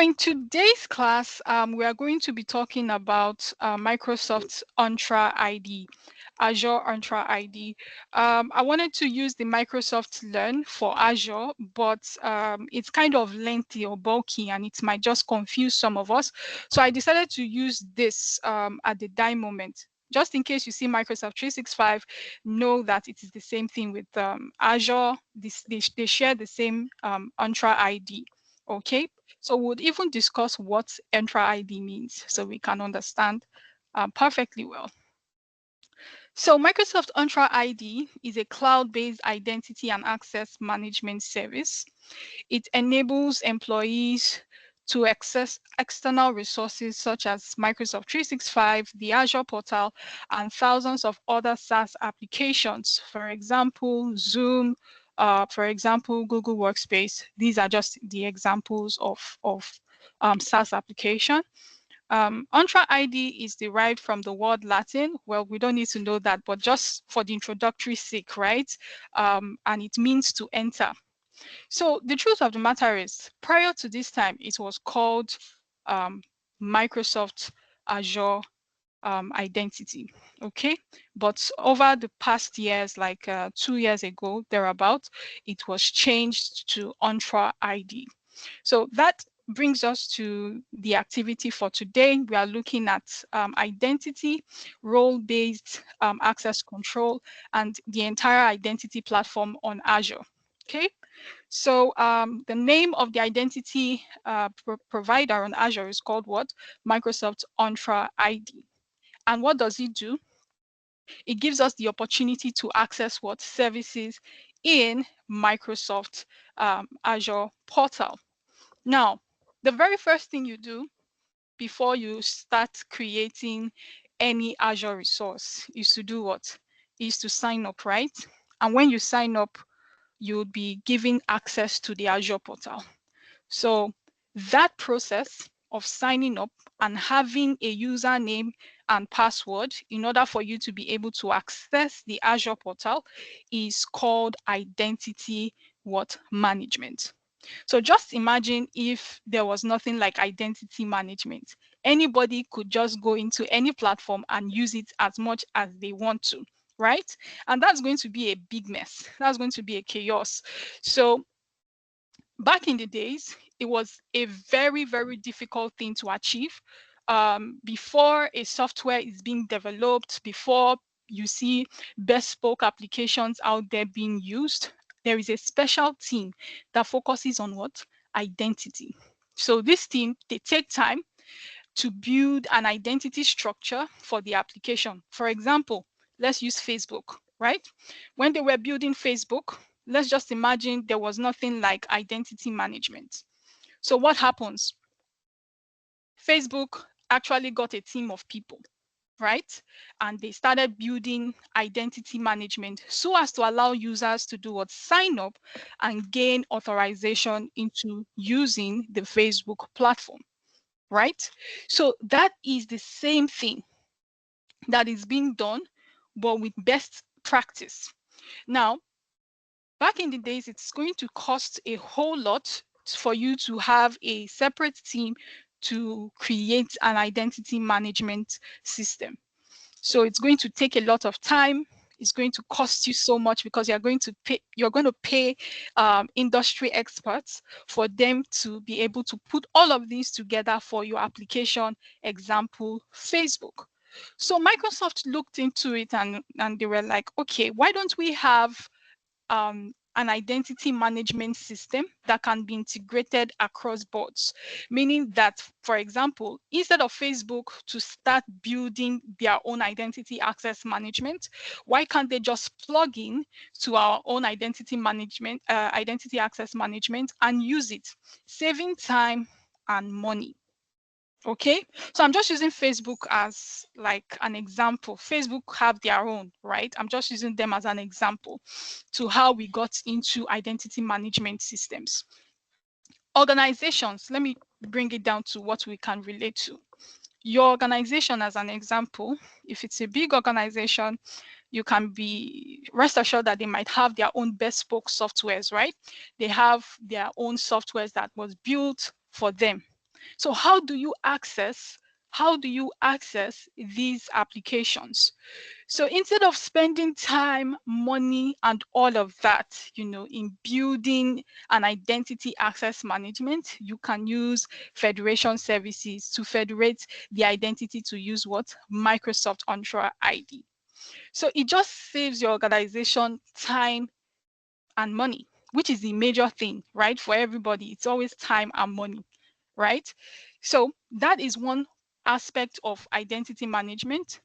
In today's class, we are going to be talking about Microsoft's Entra ID, Azure Entra ID. I wanted to use the Microsoft Learn for Azure, but it's kind of lengthy or bulky and it might just confuse some of us. So I decided to use this at the die moment. Just in case you see Microsoft 365, know that it is the same thing with Azure. They share the same Entra ID. Okay, so we'll even discuss what Entra ID means so we can understand perfectly well. So Microsoft Entra ID is a cloud-based identity and access management service. It enables employees to access external resources such as Microsoft 365, the Azure portal, and thousands of other SaaS applications. For example, Zoom, for example, Google Workspace. These are just the examples of SaaS application. Entra ID is derived from the word Latin. Well, we don't need to know that, but just for the introductory sake, right? And it means to enter. So the truth of the matter is, prior to this time, it was called Microsoft Azure identity. Okay, but over the past years, like 2 years ago, thereabout, it was changed to Entra ID. So that brings us to the activity for today. We are looking at identity, role-based access control, and the entire identity platform on Azure. Okay, so the name of the identity provider on Azure is called what? Microsoft Entra ID. And what does it do? It gives us the opportunity to access what services in Microsoft Azure portal. Now, the very first thing you do before you start creating any Azure resource is to do what? Is to sign up, right? And when you sign up, you'll be given access to the Azure portal. So that process of signing up and having a username and password in order for you to be able to access the Azure portal is called identity management. So just imagine if there was nothing like identity management. Anybody could just go into any platform and use it as much as they want to, right? And that's going to be a big mess. That's going to be a chaos. So back in the days, it was a very, very difficult thing to achieve. Before a software is being developed, before you see bespoke applications out there being used, there is a special team that focuses on what? Identity. So this team, they take time to build an identity structure for the application. For example, let's use Facebook, right? When they were building Facebook, let's just imagine there was nothing like identity management. So what happens? Facebook actually got a team of people, right? And they started building identity management so as to allow users to do what? Sign up and gain authorization into using the Facebook platform, right? So that is the same thing that is being done, but with best practice. Now, back in the days, it's going to cost a whole lot for you to have a separate team to create an identity management system. So it's going to take a lot of time. It's going to cost you so much because you're going to pay industry experts for them to be able to put all of these together for your application, example, Facebook. So Microsoft looked into it and they were like, okay, why don't we have an identity management system that can be integrated across boards, meaning that, for example, instead of Facebook to start building their own identity access management, why can't they just plug in to our own identity management, identity access management, and use it, saving time and money? Okay, so I'm just using Facebook as like an example. Facebook have their own, right? I'm just using them as an example to how we got into identity management systems. Organizations, let me bring it down to what we can relate to. Your organization, as an example, if it's a big organization, you can be rest assured that they might have their own bespoke softwares, right? They have their own softwares that was built for them. So how do you access these applications? So instead of spending time, money, and all of that, in building an identity access management, you can use federation services to federate the identity to use what? Microsoft Entra ID. So it just saves your organization time and money, which is the major thing, right? For everybody, it's always time and money, right? So that is one aspect of identity management.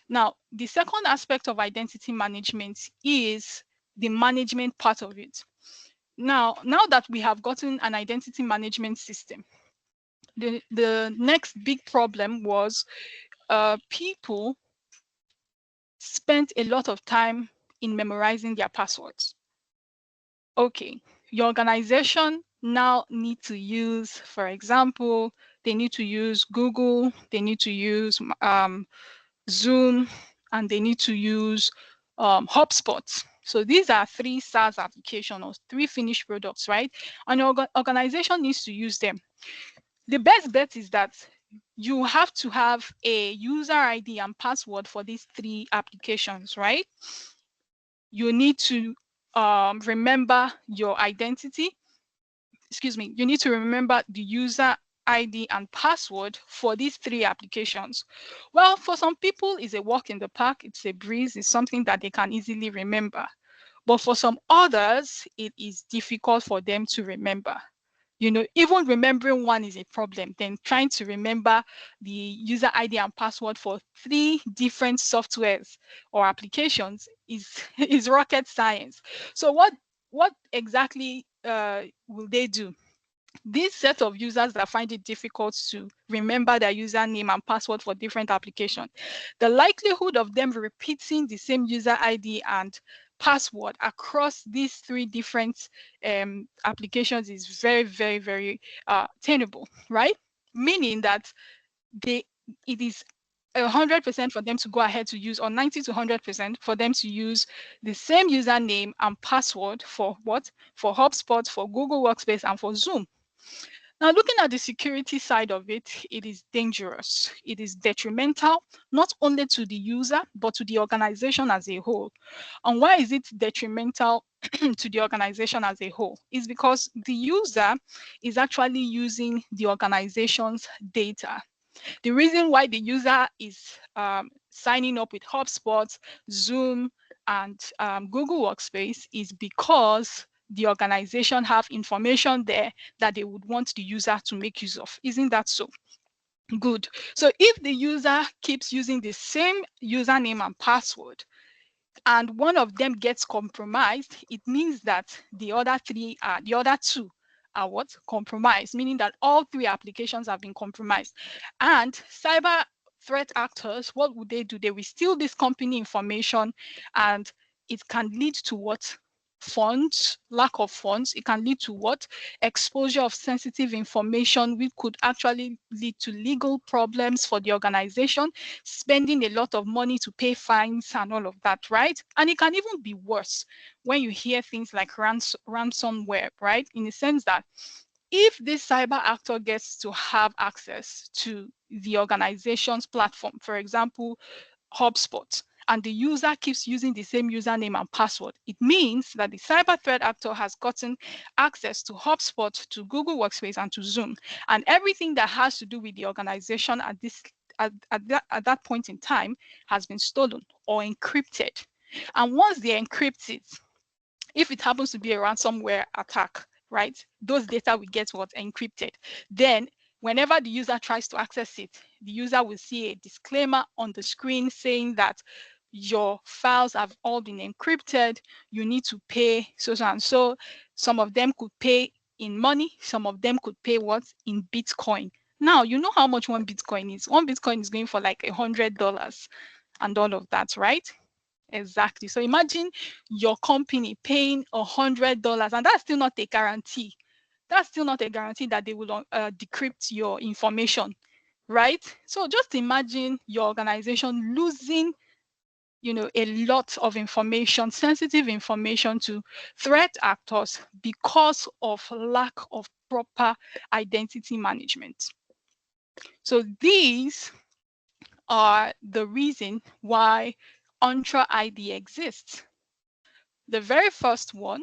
Now, the second aspect of identity management is the management part of it. Now that we have gotten an identity management system, the next big problem was people spent a lot of time in memorizing their passwords. Okay, your organization now need to use, for example, they need to use Google, they need to use Zoom, and they need to use HubSpot. So these are three SaaS applications or three finished products, right? And your organization needs to use them. The best bet is that you have to have a user ID and password for these three applications, right? You need to remember your identity. Excuse me, you need to remember the user ID and password for these three applications. Well, for some people, it's a walk in the park, it's a breeze, it's something that they can easily remember. But for some others, it is difficult for them to remember. Even remembering one is a problem. Then trying to remember the user ID and password for three different softwares or applications is, is rocket science. So what exactly will they do? This set of users that find it difficult to remember their username and password for different applications, the likelihood of them repeating the same user ID and password across these three different applications is very, very, very tenable, right? Meaning that it is 100% for them to go ahead to use, or 90 to 100% for them to use the same username and password for what? For HubSpot, for Google Workspace, and for Zoom. Now, looking at the security side of it, it is dangerous. It is detrimental, not only to the user, but to the organization as a whole. And why is it detrimental to the organization as a whole? It's because the user is actually using the organization's data. The reason why the user is signing up with HubSpot, Zoom, and Google Workspace is because the organization have information there that they would want the user to make use of. Isn't that so? Good. So if the user keeps using the same username and password, and one of them gets compromised, it means that the other two are what? Compromised, meaning that all three applications have been compromised. And cyber threat actors, what would they do? They will steal this company information, and it can lead to what? Funds, lack of funds. It can lead to what? Exposure of sensitive information, which could actually lead to legal problems for the organization, spending a lot of money to pay fines and all of that, right? And it can even be worse when you hear things like ransomware, right? In the sense that if this cyber actor gets to have access to the organization's platform, for example, HubSpot, and the user keeps using the same username and password, it means that the cyber threat actor has gotten access to HubSpot, to Google Workspace, and to Zoom. And everything that has to do with the organization at that point in time has been stolen or encrypted. And once they encrypt it, if it happens to be a ransomware attack, right, those data will get what? Encrypted. Then whenever the user tries to access it, the user will see a disclaimer on the screen saying that your files have all been encrypted, you need to pay so and so. Some of them could pay in money, some of them could pay what? In Bitcoin. Now, you know how much one Bitcoin is. One Bitcoin is going for like $100 and all of that, right? Exactly. So imagine your company paying $100, and that's still not a guarantee. That's still not a guarantee that they will decrypt your information, right? So just imagine your organization losing, a lot of information, sensitive information, to threat actors because of lack of proper identity management. So these are the reason why Entra ID exists. The very first one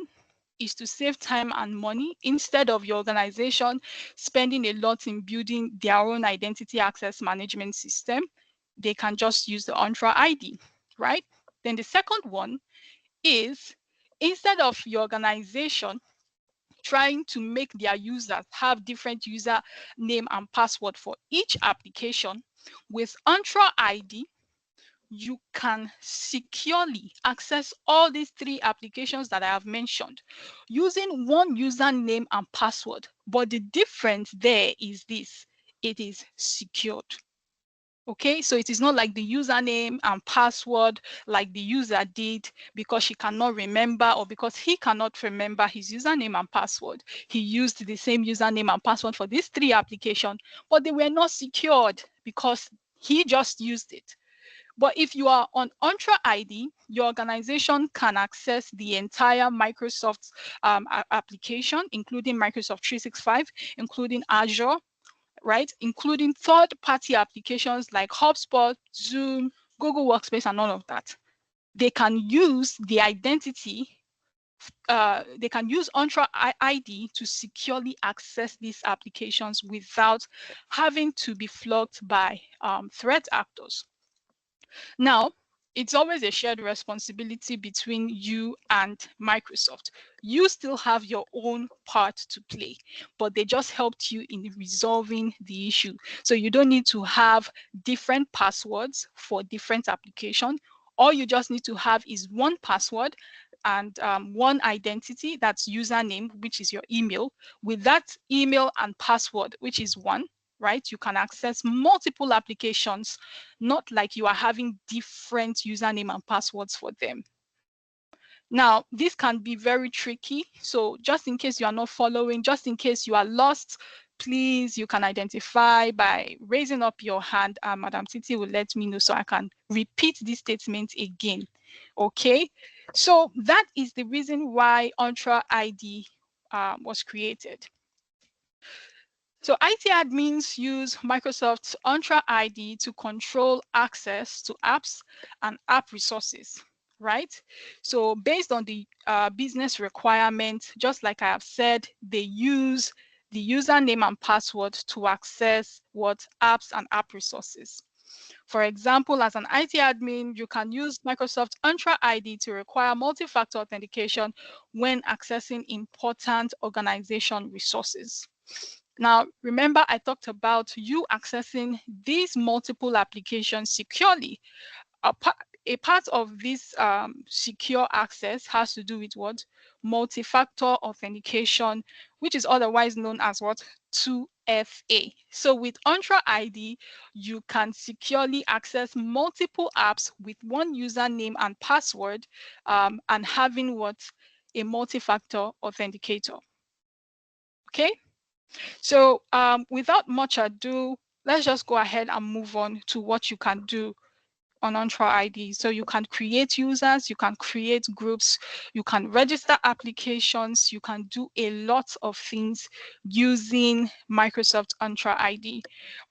is to save time and money. Instead of your organization spending a lot in building their own identity access management system, they can just use the Entra ID, right? Then the second one is, instead of your organization trying to make their users have different user name and password for each application, with Entra ID, you can securely access all these three applications that I have mentioned using one username and password. But the difference there is this: it is secured. Okay, so it is not like the username and password like the user did, because she cannot remember or because he cannot remember his username and password. He used the same username and password for these three applications, but they were not secured because he just used it. But if you are on Entra ID, your organization can access the entire Microsoft application, including Microsoft 365, including Azure, right? Including third-party applications like HubSpot, Zoom, Google Workspace, and all of that. They can use the identity, they can use Entra ID to securely access these applications without having to be flogged by threat actors. Now, it's always a shared responsibility between you and Microsoft. You still have your own part to play, but they just helped you in resolving the issue. So you don't need to have different passwords for different applications. All you just need to have is one password and one identity, that's username, which is your email. With that email and password, which is one, right, you can access multiple applications, not like you are having different username and passwords for them. Now, this can be very tricky. So just in case you are not following, just in case you are lost, please, you can identify by raising up your hand. Madam Titi will let me know so I can repeat this statement again. Okay, so that is the reason why Entra ID was created. So IT admins use Microsoft's Entra ID to control access to apps and app resources, right? So based on the business requirement, just like I have said, they use the username and password to access what apps and app resources. For example, as an IT admin, you can use Microsoft Entra ID to require multi-factor authentication when accessing important organization resources. Now, remember I talked about you accessing these multiple applications securely. A part of this secure access has to do with what? Multi-factor authentication, which is otherwise known as what? 2FA. So with Entra ID, you can securely access multiple apps with one username and password, and having what? A multi-factor authenticator. Okay? So without much ado, let's just go ahead and move on to what you can do on Entra ID. So you can create users, you can create groups, you can register applications, you can do a lot of things using Microsoft Entra ID.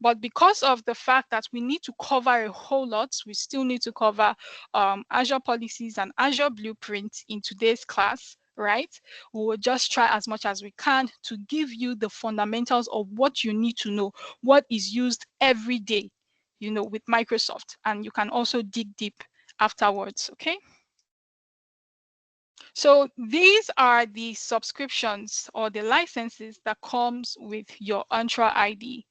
But because of the fact that we need to cover a whole lot, we still need to cover Azure policies and Azure Blueprint in today's class, right? We will just try as much as we can to give you the fundamentals of what you need to know, what is used every day, you know, with Microsoft, and you can also dig deep afterwards. Okay, so these are the subscriptions or the licenses that comes with your Entra ID.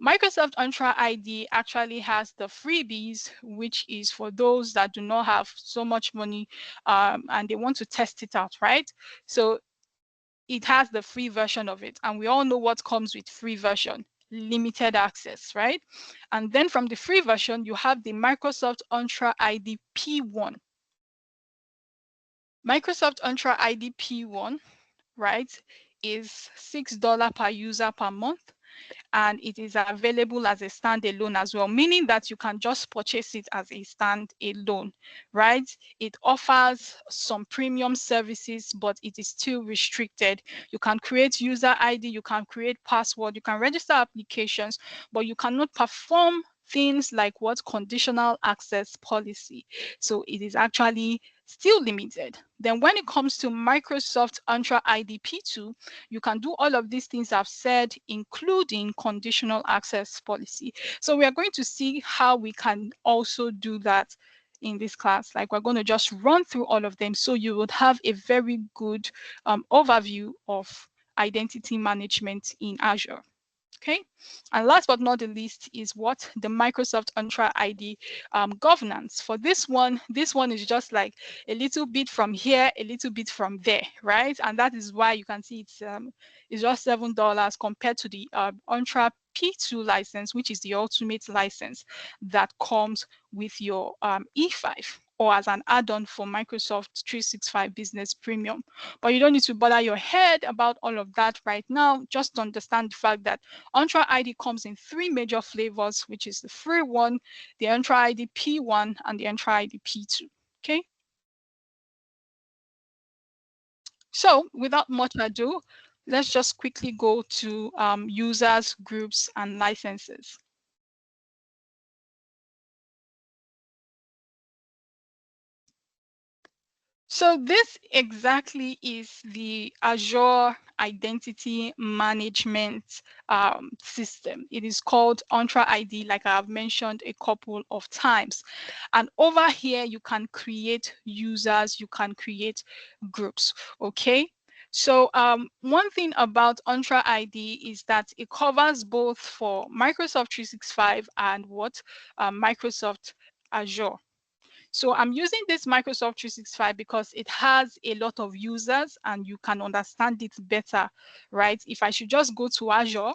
Microsoft Entra ID actually has the freebies, which is for those that do not have so much money and they want to test it out, right? So it has the free version of it, and we all know what comes with free version: limited access, right? And then from the free version, you have the Microsoft Entra ID P1. Microsoft Entra ID P1, right, is $6 per user per month, and it is available as a standalone as well, meaning that you can just purchase it as a standalone, right? It offers some premium services, but it is still restricted. You can create user ID, you can create password, you can register applications, but you cannot perform things like what conditional access policy. So it is actually still limited. Then when it comes to Microsoft Entra ID P2, you can do all of these things I've said, including conditional access policy. So we are going to see how we can also do that in this class. Like, we're going to just run through all of them so you would have a very good overview of identity management in Azure. Okay, and last but not the least is what the Microsoft Entra ID governance. For this one is just like a little bit from here, a little bit from there, right? And that is why you can see it's just $7 compared to the Entra P2 license, which is the ultimate license that comes with your E5 or as an add-on for Microsoft 365 Business Premium. But you don't need to bother your head about all of that right now. Just understand the fact that Entra ID comes in 3 major flavors, which is the free one, the Entra ID P1, and the Entra ID P2. Okay. So without much ado, let's just quickly go to users, groups, and licenses. So this exactly is the Azure Identity Management system. It is called Entra ID, like I have mentioned a couple of times. And over here, you can create users, you can create groups, okay? So one thing about Entra ID is that it covers both for Microsoft 365 and what Microsoft Azure. So I'm using this Microsoft 365 because it has a lot of users and you can understand it better, right? If I should just go to Azure,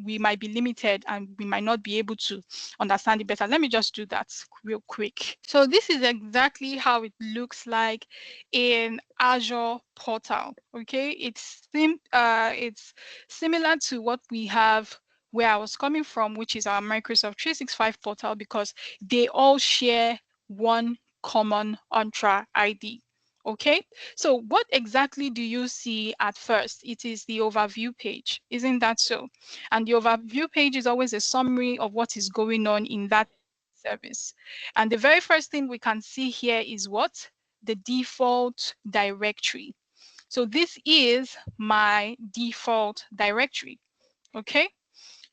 we might be limited and we might not be able to understand it better. Let me just do that real quick. So this is exactly how it looks like in Azure portal. Okay, it's similar to what we have where I was coming from, which is our Microsoft 365 portal, because they all share one common Entra ID. Okay, so what exactly do you see at first? It is the overview page, isn't that so? And the overview page is always a summary of what is going on in that service. And the very first thing we can see here is what? The default directory. So this is my default directory, okay?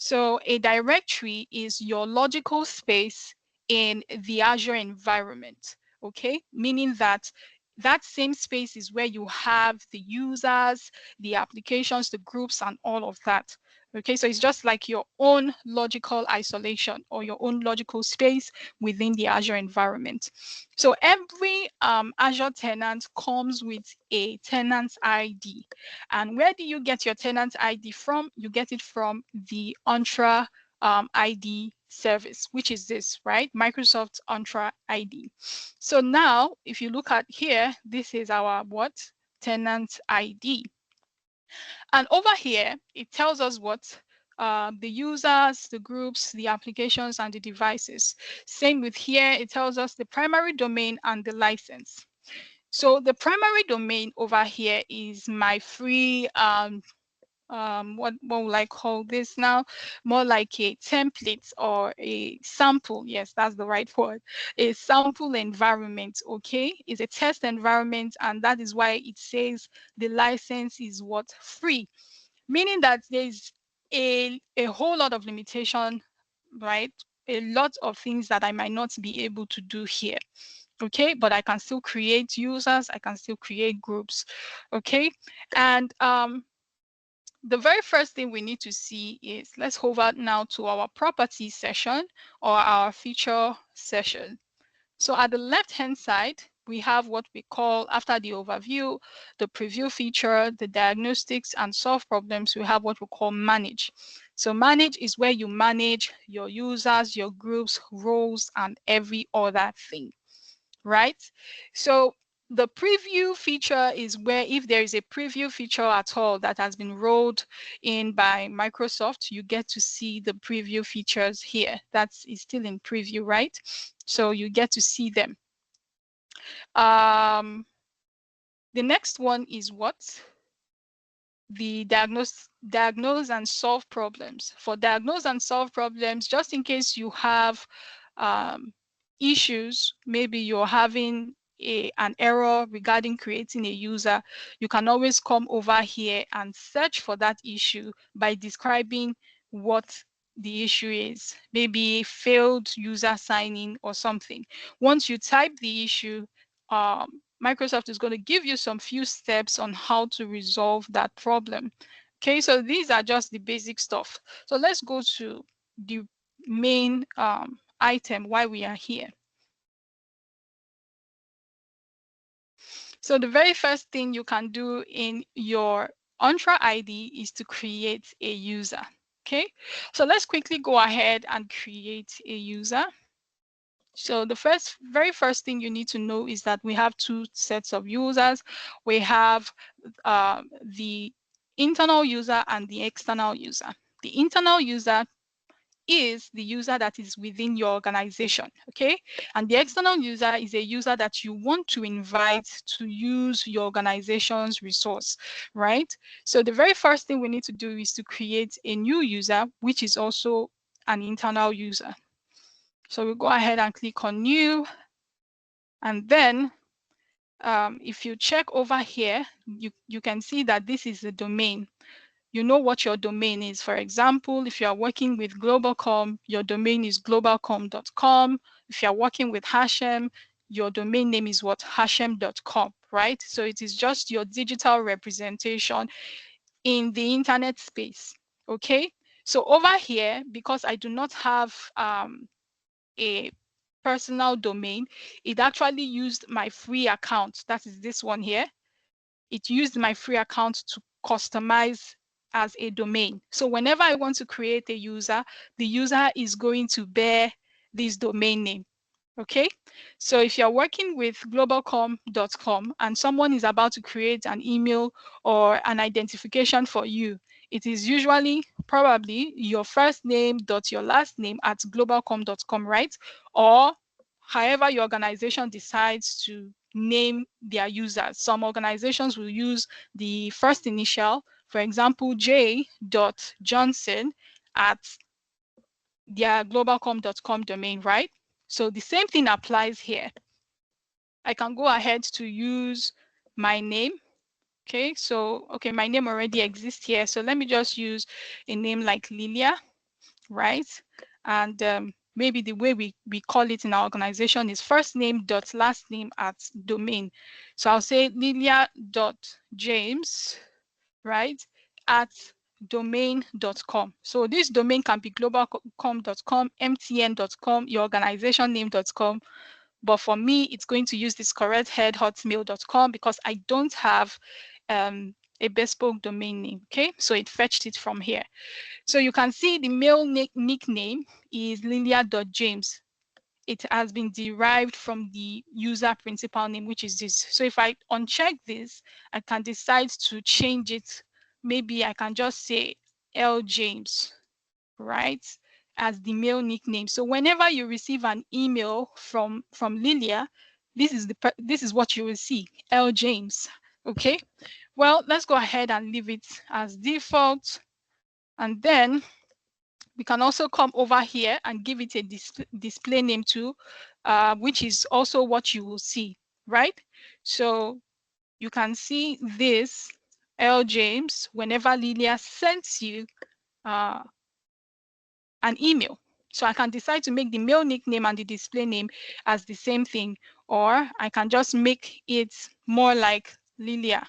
So a directory is your logical space in the Azure environment, okay? Meaning that that same space is where you have the users, the applications, the groups, and all of that. Okay, so it's just like your own logical isolation or your own logical space within the Azure environment. So every Azure tenant comes with a tenant ID. And where do you get your tenant ID from? You get it from the Entra ID service, which is this, right? Microsoft Entra ID. So now, if you look at here, this is our what? Tenant ID. And over here, it tells us what the users, the groups, the applications, and the devices. Same with here, it tells us the primary domain and the license. So the primary domain over here is my free what will I call this now? More like a template or a sample. Yes, that's the right word. A sample environment, okay? It's a test environment, and that is why it says the license is what? Free. Meaning that there's a whole lot of limitation, right? A lot of things that I might not be able to do here. Okay, but I can still create users, I can still create groups. Okay, and the very first thing we need to see is, let's hover now to our properties section or our feature session. So at the left-hand side, we have what we call, after the overview, the preview feature, the diagnostics, and solve problems, we have what we call manage. So manage is where you manage your users, your groups, roles, and every other thing, right? So The preview feature is where if there is a preview feature at all that has been rolled in by Microsoft, you get to see the preview features here. That is still in preview, right? So you get to see them. The next one is what? The diagnose and solve problems. For diagnose and solve problems, just in case you have issues, maybe you're having an error regarding creating a user, you can always come over here and search for that issue by describing what the issue is, maybe failed user sign-in or something. Once you type the issue, Microsoft is going to give you some few steps on how to resolve that problem. Okay, so these are just the basic stuff. So let's go to the main item why we are here. So the very first thing you can do in your Entra ID is to create a user. Okay, so let's quickly go ahead and create a user. So the very first thing you need to know is that we have two sets of users. We have the internal user and the external user. The internal user is the user that is within your organization, okay? And the external user is a user that you want to invite to use your organization's resource, right? So the very first thing we need to do is to create a new user, which is also an internal user. So we'll go ahead and click on new. And then if you check over here, you can see that this is the domain. You know what your domain is. For example, if you are working with Globalcom, your domain is globalcom.com. If you are working with Hashem, your domain name is what? Hashem.com, right? So it is just your digital representation in the internet space, okay? So over here, because I do not have a personal domain, it actually used my free account. That is this one here. It used my free account to customize as a domain. So whenever I want to create a user, the user is going to bear this domain name. Okay, so if you're working with globalcom.com and someone is about to create an email or an identification for you, it is usually probably your first name dot your last name at globalcom.com, right? Or however your organization decides to name their users. Some organizations will use the first initial, for example, j.johnson at their globalcom.com domain, right? So the same thing applies here. I can go ahead to use my name. Okay, so, okay, my name already exists here. So let me just use a name like Lilia, right? And maybe the way we call it in our organization is first name dot last name at domain. So I'll say lilia.james, right, at domain.com. So this domain can be globalcom.com, mtn.com, your organization name.com. But for me, it's going to use this correcthead@hotmail.com because I don't have a bespoke domain name, okay? So it fetched it from here. So you can see the mail nickname is lilia.james. It has been derived from the user principal name, which is this. So if I uncheck this, I can decide to change it. Maybe I can just say L James, right, as the mail nickname. So whenever you receive an email from Lilia, this is what you will see, L James. Okay, well, let's go ahead and leave it as default. And then we can also come over here and give it a display name too, which is also what you will see, right? So you can see this L James whenever Lilia sends you an email. So I can decide to make the mail nickname and the display name as the same thing, or I can just make it more like Lilia.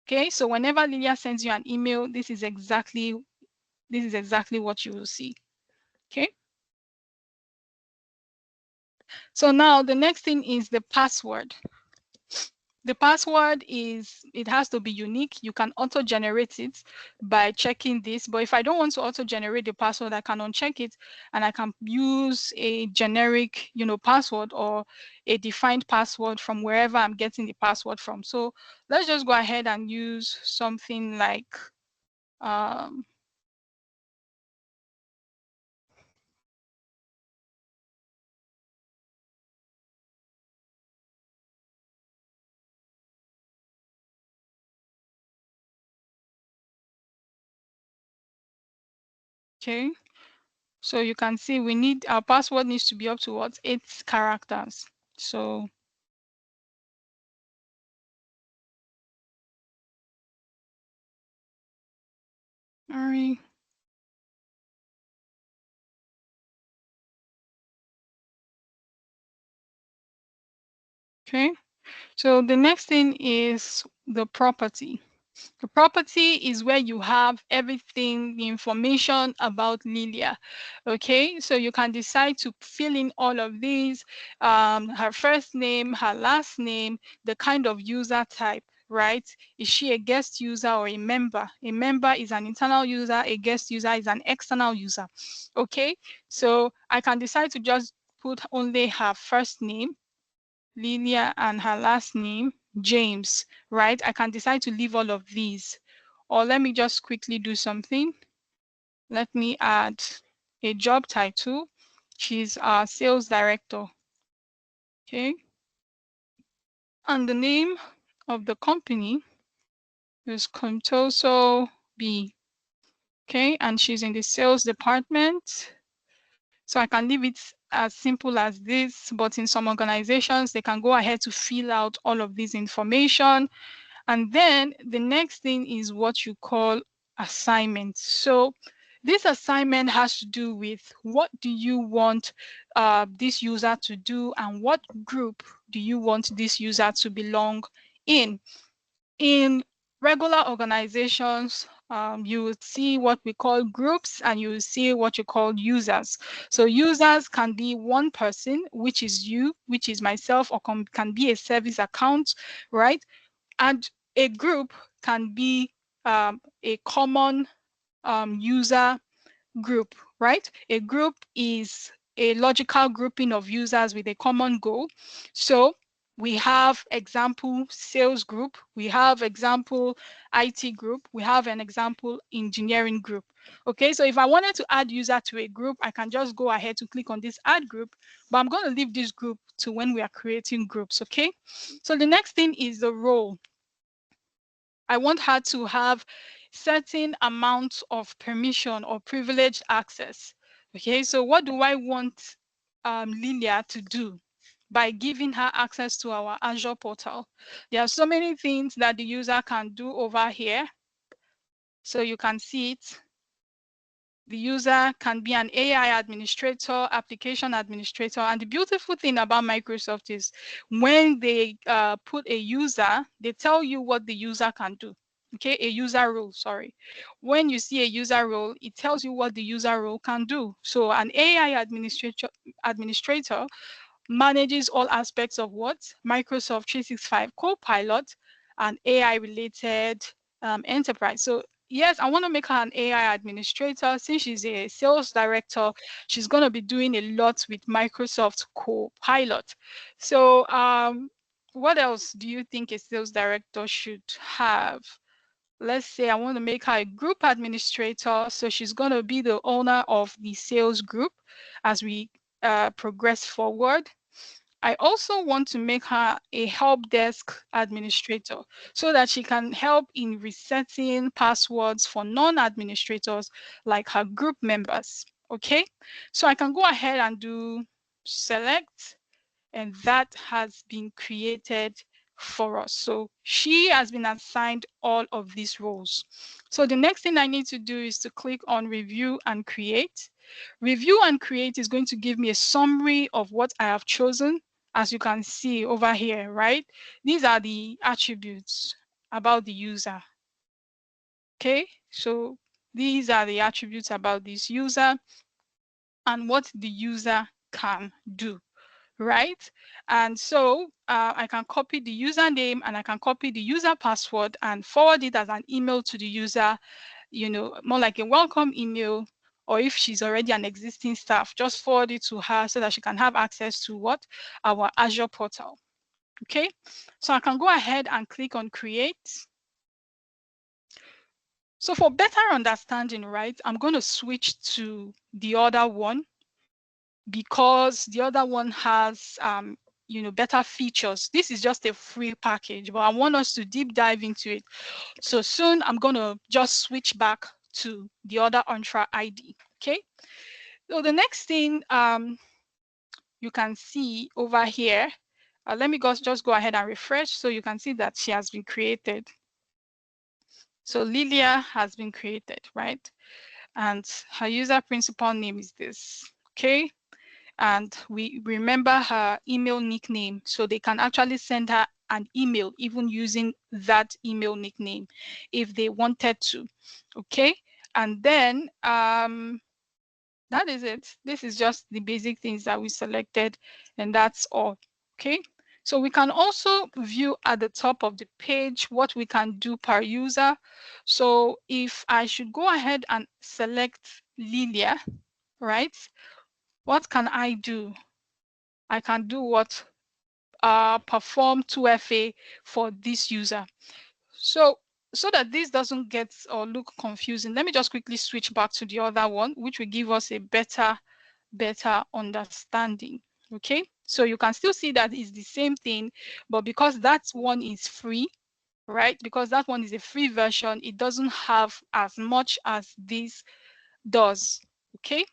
Okay, so whenever Lilia sends you an email, this is exactly what you will see. Okay. So now the next thing is the password. The password it has to be unique. You can auto-generate it by checking this, but if I don't want to auto-generate the password, I can uncheck it and I can use a generic, password or a defined password from wherever I'm getting the password from. So let's just go ahead and use something like um, okay. So you can see our password needs to be up to what? 8 characters. So all right. Okay. So the next thing is the property. The property is where you have everything, the information about Lilia. Okay, so you can decide to fill in all of these, her first name, her last name, the kind of user type, right? Is she a guest user or a member? A member is an internal user, a guest user is an external user. Okay, so I can decide to just put only her first name, Lilia, and her last name, James, right? I can decide to leave all of these. Or let me just quickly do something. Let me add a job title. She's our sales director. Okay. And the name of the company is Contoso B. Okay. And she's in the sales department. So I can leave it as simple as this, but in some organizations, they can go ahead to fill out all of this information. And then the next thing is what you call assignment. So this assignment has to do with what do you want this user to do and what group do you want this user to belong in. In regular organizations, you will see what we call groups and you will see what you call users. So users can be one person, which is you, which is myself, or can be a service account, right? And a group can be a common user group, right? A group is a logical grouping of users with a common goal. So we have example sales group, we have example IT group, we have an example engineering group. Okay, so if I wanted to add user to a group, I can just go ahead to click on this add group, but I'm going to leave this group to when we are creating groups. Okay, so the next thing is the role. I want her to have certain amounts of permission or privileged access. Okay, so what do I want Lilia to do by giving her access to our Azure portal? There are so many things that the user can do over here. So you can see it. The user can be an AI administrator, application administrator. And the beautiful thing about Microsoft is when they put a user, they tell you what the user can do. Okay, a user role, sorry. When you see a user role, it tells you what the user role can do. So an AI administrator manages all aspects of what? Microsoft 365 Copilot and AI related enterprise. So yes, I want to make her an AI administrator. Since she's a sales director, she's going to be doing a lot with Microsoft Copilot. So what else do you think a sales director should have? Let's say I want to make her a group administrator. So she's going to be the owner of the sales group as we progress forward. I also want to make her a help desk administrator so that she can help in resetting passwords for non-administrators like her group members. Okay, so I can go ahead and do select, and that has been created for us. So she has been assigned all of these roles. So the next thing I need to do is to click on review and create. Review and create is going to give me a summary of what I have chosen. As you can see over here, right? These are the attributes about the user. Okay, so these are the attributes about this user and what the user can do, right? And so I can copy the username and I can copy the user password and forward it as an email to the user, more like a welcome email, or if she's already an existing staff, just forward it to her so that she can have access to what? Our Azure portal. Okay, so I can go ahead and click on create. So for better understanding, right, I'm going to switch to the other one because the other one has better features. This is just a free package, but I want us to deep dive into it. So soon I'm going to just switch back to the other Entra ID. Okay, so the next thing you can see over here, let me just go ahead and refresh so you can see that she has been created. So Lilia has been created, right? And her user principal name is this. Okay, and we remember her email nickname, so they can actually send her an email even using that email nickname if they wanted to. Okay, and then that is it. This is just the basic things that we selected, and that's all. Okay, so we can also view at the top of the page what we can do per user. So if I should go ahead and select Lilia, right, what can I do? I can do what? Perform 2FA for this user. So that this doesn't get or look confusing, let me just quickly switch back to the other one, which will give us a better understanding. Okay, so you can still see that it's the same thing, but because that one is free, right, because that one is a free version, it doesn't have as much as this does. Okay,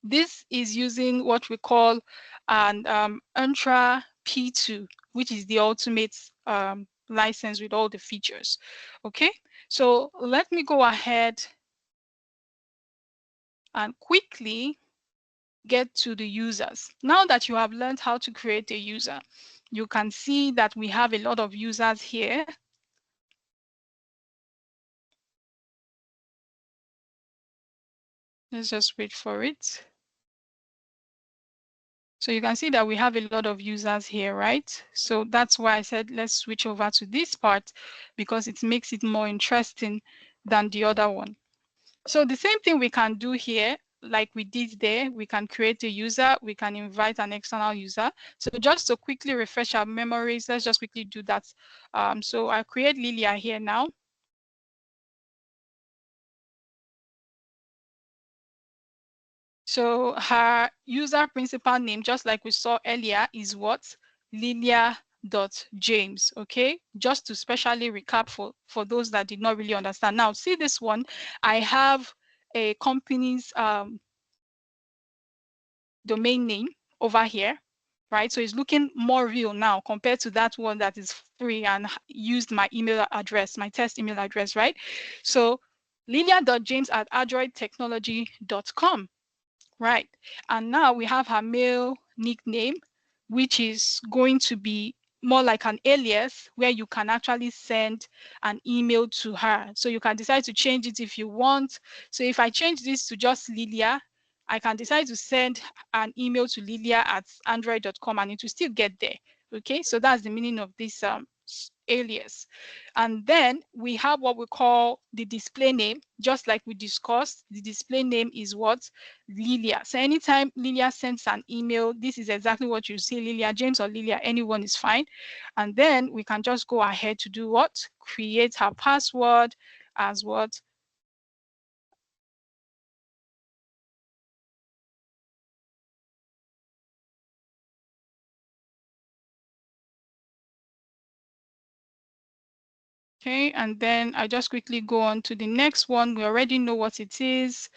this is using what we call an Entra P2, which is the ultimate license with all the features. Okay, so let me go ahead and quickly get to the users. Now that you have learned how to create a user, you can see that we have a lot of users here. Let's just wait for it. So you can see that we have a lot of users here, right? So that's why I said, let's switch over to this part because it makes it more interesting than the other one. So the same thing we can do here, like we did there, we can create a user, we can invite an external user. So just to quickly refresh our memories, let's just quickly do that. So I create Lilia here now. So her user principal name, just like we saw earlier, is what? Lilia.James, okay? Just to specially recap for those that did not really understand. Now, see this one, I have a company's domain name over here, right? So it's looking more real now compared to that one that is free and used my email address, my test email address, right? So lilia.james@adroidtechnology.com. Right. And now we have her mail nickname, which is going to be more like an alias where you can actually send an email to her. So you can decide to change it if you want. So if I change this to just Lilia, I can decide to send an email to lilia@android.com and it will still get there. Okay, so that's the meaning of this alias. And then we have what we call the display name, just like we discussed. The display name is what? Lilia. So anytime Lilia sends an email, this is exactly what you see, Lilia James or Lilia, anyone is fine. And then we can just go ahead to do what? Create her password as what? Okay, and then I just quickly go on to the next one. We already know what it is.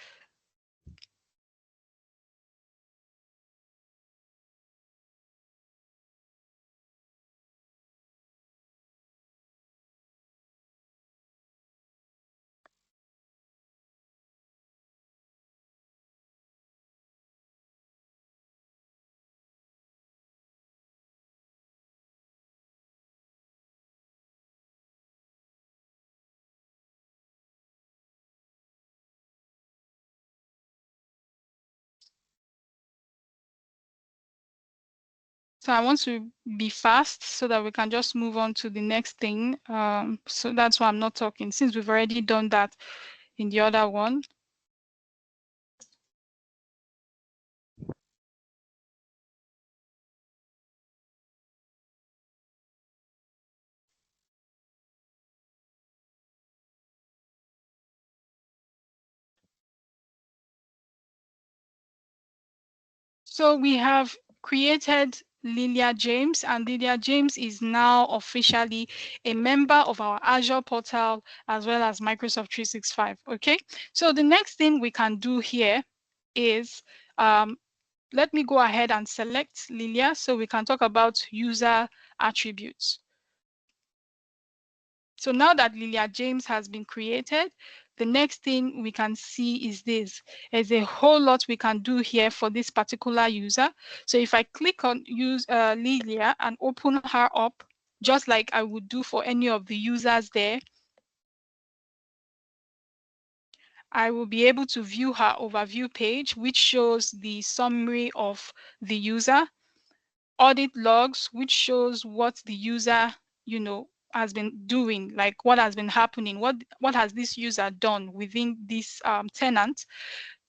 So I want to be fast so that we can just move on to the next thing. So that's why I'm not talking, since we've already done that in the other one. So we have created Lilia James, and Lilia James is now officially a member of our Azure portal as well as Microsoft 365. Okay, so the next thing we can do here is let me go ahead and select Lilia so we can talk about user attributes. So now that Lilia James has been created, the next thing we can see is this. There's a whole lot we can do here for this particular user. So if I click on use Lilia and open her up, just like I would do for any of the users there, I will be able to view her overview page, which shows the summary of the user, audit logs, which shows what the user, has been doing, like what has been happening, what has this user done within this tenant.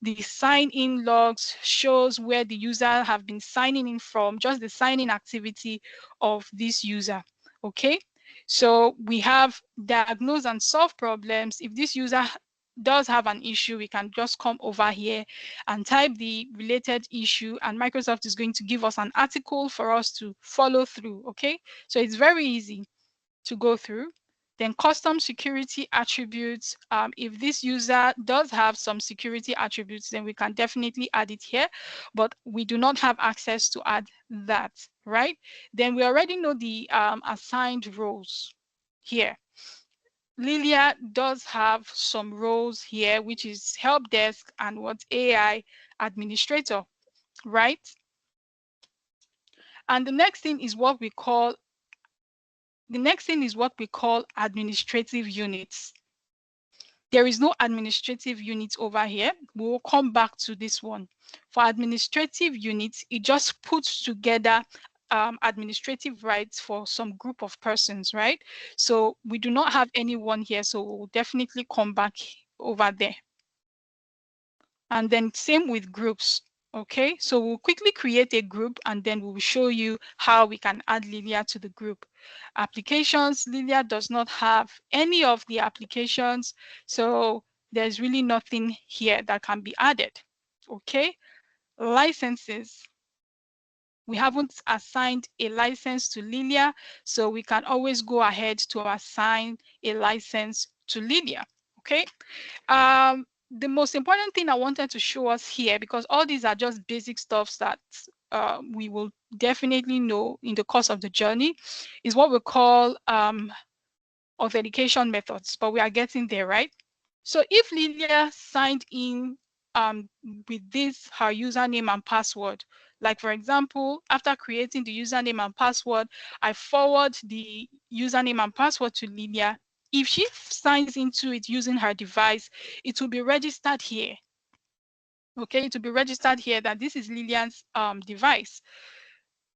The sign-in logs shows where the user have been signing in from, just the signing activity of this user. Okay, so we have diagnose and solve problems. If this user does have an issue, we can just come over here and type the related issue, and Microsoft is going to give us an article for us to follow through. Okay, so it's very easy to go through. Then custom security attributes. If this user does have some security attributes, then we can definitely add it here, but we do not have access to add that, right? Then we already know the assigned roles here. Lilia does have some roles here, which is help desk and what AI administrator, right? And the next thing is what we call administrative units. There is no administrative unit over here. We will come back to this one. For administrative units, it just puts together administrative rights for some group of persons, right? So we do not have anyone here, so we'll definitely come back over there. And then same with groups. Okay, so we'll quickly create a group and then we'll show you how we can add Lilia to the group. Applications, Lilia does not have any of the applications, so there's really nothing here that can be added. Okay, licenses. We haven't assigned a license to Lilia, so we can always go ahead to assign a license to Lilia. Okay, the most important thing I wanted to show us here, because all these are just basic stuffs that we will definitely know in the course of the journey, is what we call authentication methods, but we are getting there, right? So if Lilia signed in with this, her username and password, like for example, after creating the username and password, I forward the username and password to Lilia. If she signs into it using her device, it will be registered here. Okay, it will be registered here that this is Lilian's device.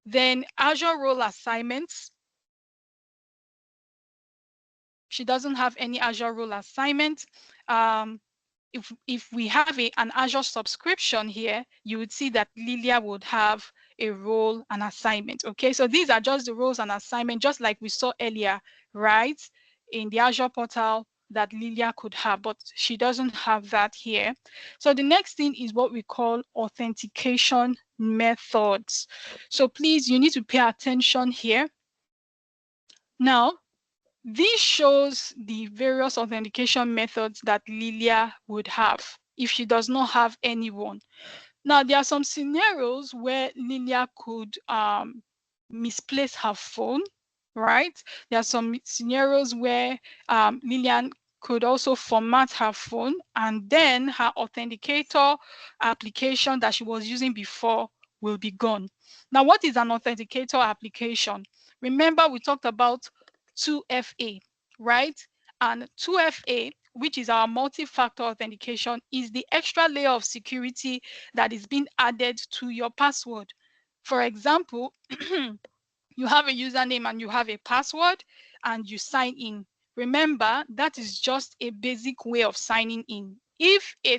Then Azure role assignments. She doesn't have any Azure role assignment. If we have an Azure subscription here, you would see that Lilia would have a role and assignment. Okay, so these are just the roles and assignment, just like we saw earlier, right? In the Azure portal that Lilia could have, but she doesn't have that here. So the next thing is what we call authentication methods. So please, you need to pay attention here. Now, this shows the various authentication methods that Lilia would have if she does not have anyone. Now, there are some scenarios where Lilia could misplace her phone, right? There are some scenarios where Lilian could also format her phone, and then her authenticator application that she was using before will be gone. Now, what is an authenticator application? Remember, we talked about 2FA, right? And 2FA, which is our multi-factor authentication, is the extra layer of security that is being added to your password. For example, you have a username and you have a password and you sign in. Remember, that is just a basic way of signing in. If a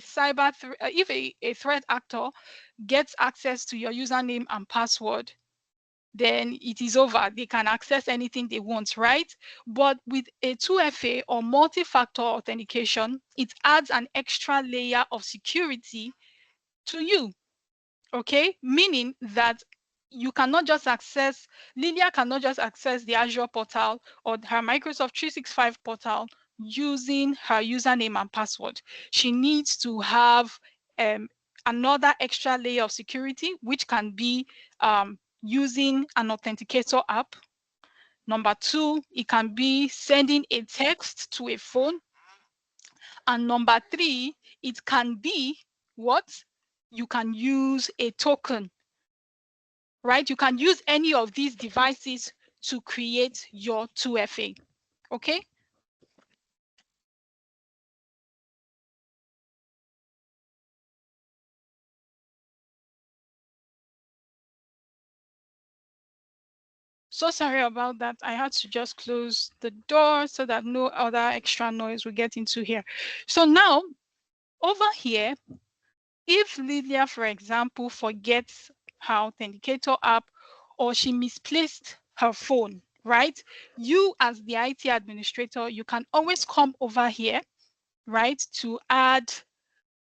threat actor gets access to your username and password, then it is over. They can access anything they want, right? But with a 2FA or multi-factor authentication, it adds an extra layer of security to you. Okay, meaning that you cannot just access, Lilia cannot just access the Azure portal or her Microsoft 365 portal using her username and password. She needs to have another extra layer of security, which can be using an authenticator app. Number two, it can be sending a text to a phone. And number three, it can be what? You can use a token, right? You can use any of these devices to create your 2FA, okay? So sorry about that. I had to just close the door so that no other extra noise will get into here. So now, over here, if Lydia, for example, forgets her authenticator app or she misplaced her phone, right? You as the IT administrator, you can always come over here, right, to add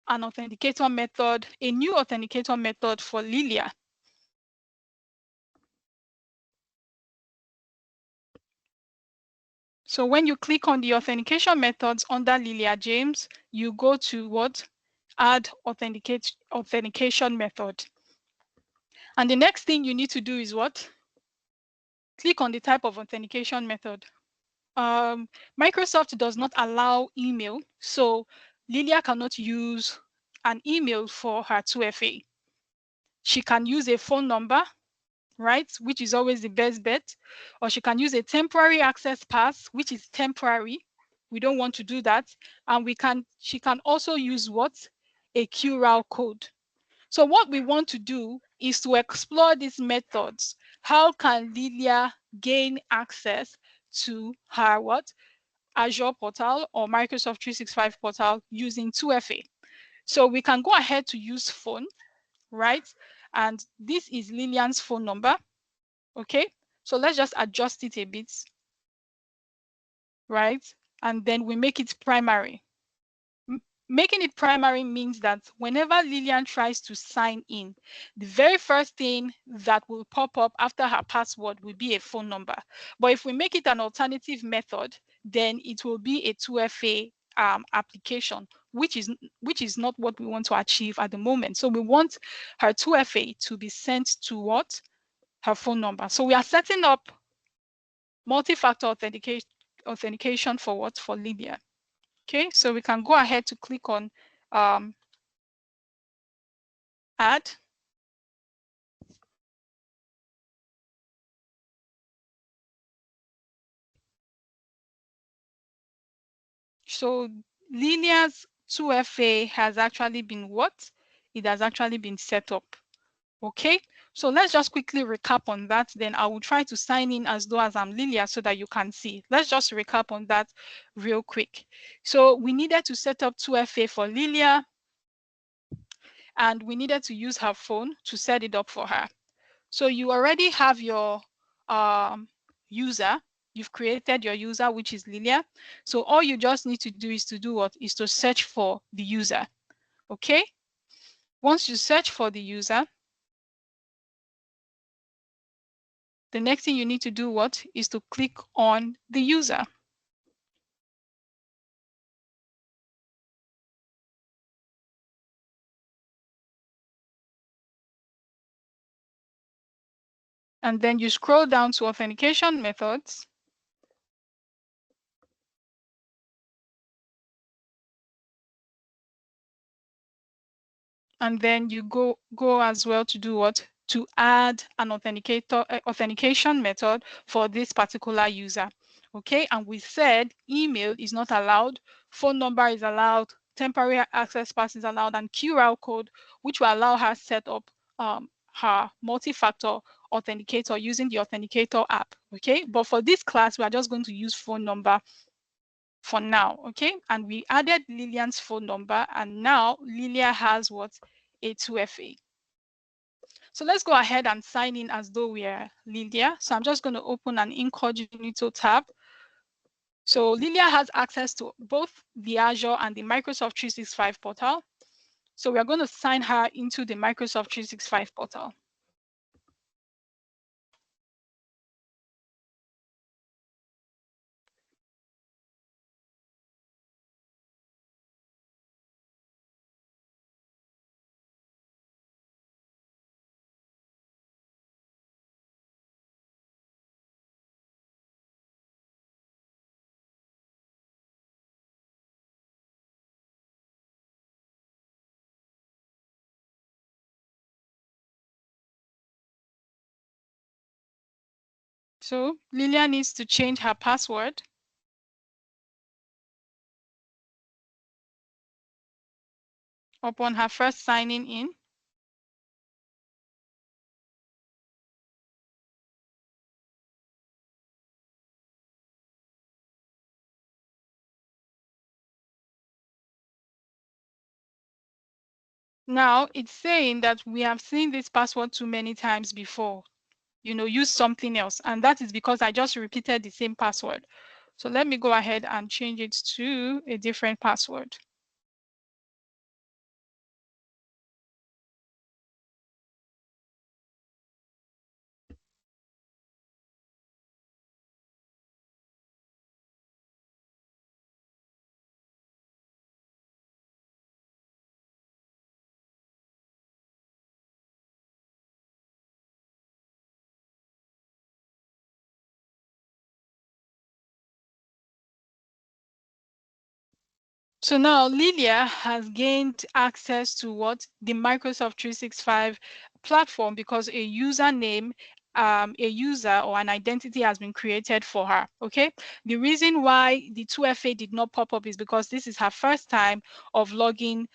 an authenticator method, a new authenticator method for Lilia. So when you click on the authentication methods under Lilia James, you go to what? Add authentication method. And the next thing you need to do is what? Click on the type of authentication method. Microsoft does not allow email, so Lilia cannot use an email for her 2FA. She can use a phone number, right, which is always the best bet, or she can use a temporary access pass, which is temporary. We don't want to do that. And she can also use what? A QR code. So what we want to do is to explore these methods. How can Lilia gain access to her what? Azure portal or Microsoft 365 portal using 2FA. So we can go ahead to use phone, right? And this is Lillian's phone number. Okay, so let's just adjust it a bit, right? And then we make it primary. Making it primary means that whenever Lillian tries to sign in, the very first thing that will pop up after her password will be a phone number. But if we make it an alternative method, then it will be a 2FA application, which is not what we want to achieve at the moment. So we want her 2FA to be sent to what? Her phone number. So we are setting up multi-factor authentication for what? For Libya. Okay, so we can go ahead to click on add. So Lilia's 2FA has actually been what? It has actually been set up. Okay, so let's just quickly recap on that. Then I will try to sign in as though as I'm Lilia so that you can see. Let's just recap on that real quick. So we needed to set up 2FA for Lilia, and we needed to use her phone to set it up for her. So you already have your user. You've created your user, which is Lilia. So all you just need to do is to do what? Is to search for the user. Okay? Once you search for the user, the next thing you need to do what? Is to click on the user. And then you scroll down to authentication methods. And then you go as well to do what? To add an authentication method for this particular user. Okay, and we said email is not allowed, phone number is allowed, temporary access pass is allowed, and QR code, which will allow her set up her multi-factor authenticator using the authenticator app. Okay, but for this class, we are just going to use phone number for now. Okay, and we added Lillian's phone number, and now Lilia has what? A 2FA. So let's go ahead and sign in as though we are Lilia. So I'm just going to open an incognito tab. So Lilia has access to both the Azure and the Microsoft 365 portal. So we are going to sign her into the Microsoft 365 portal. So Lilia needs to change her password. Upon her first signing in. Now it's saying that we have seen this password too many times before. Use something else. And that is because I just repeated the same password. So let me go ahead and change it to a different password. So now Lilia has gained access to what? The Microsoft 365 platform, because a username, a user or an identity has been created for her. Okay. The reason why the 2FA did not pop up is because this is her first time of logging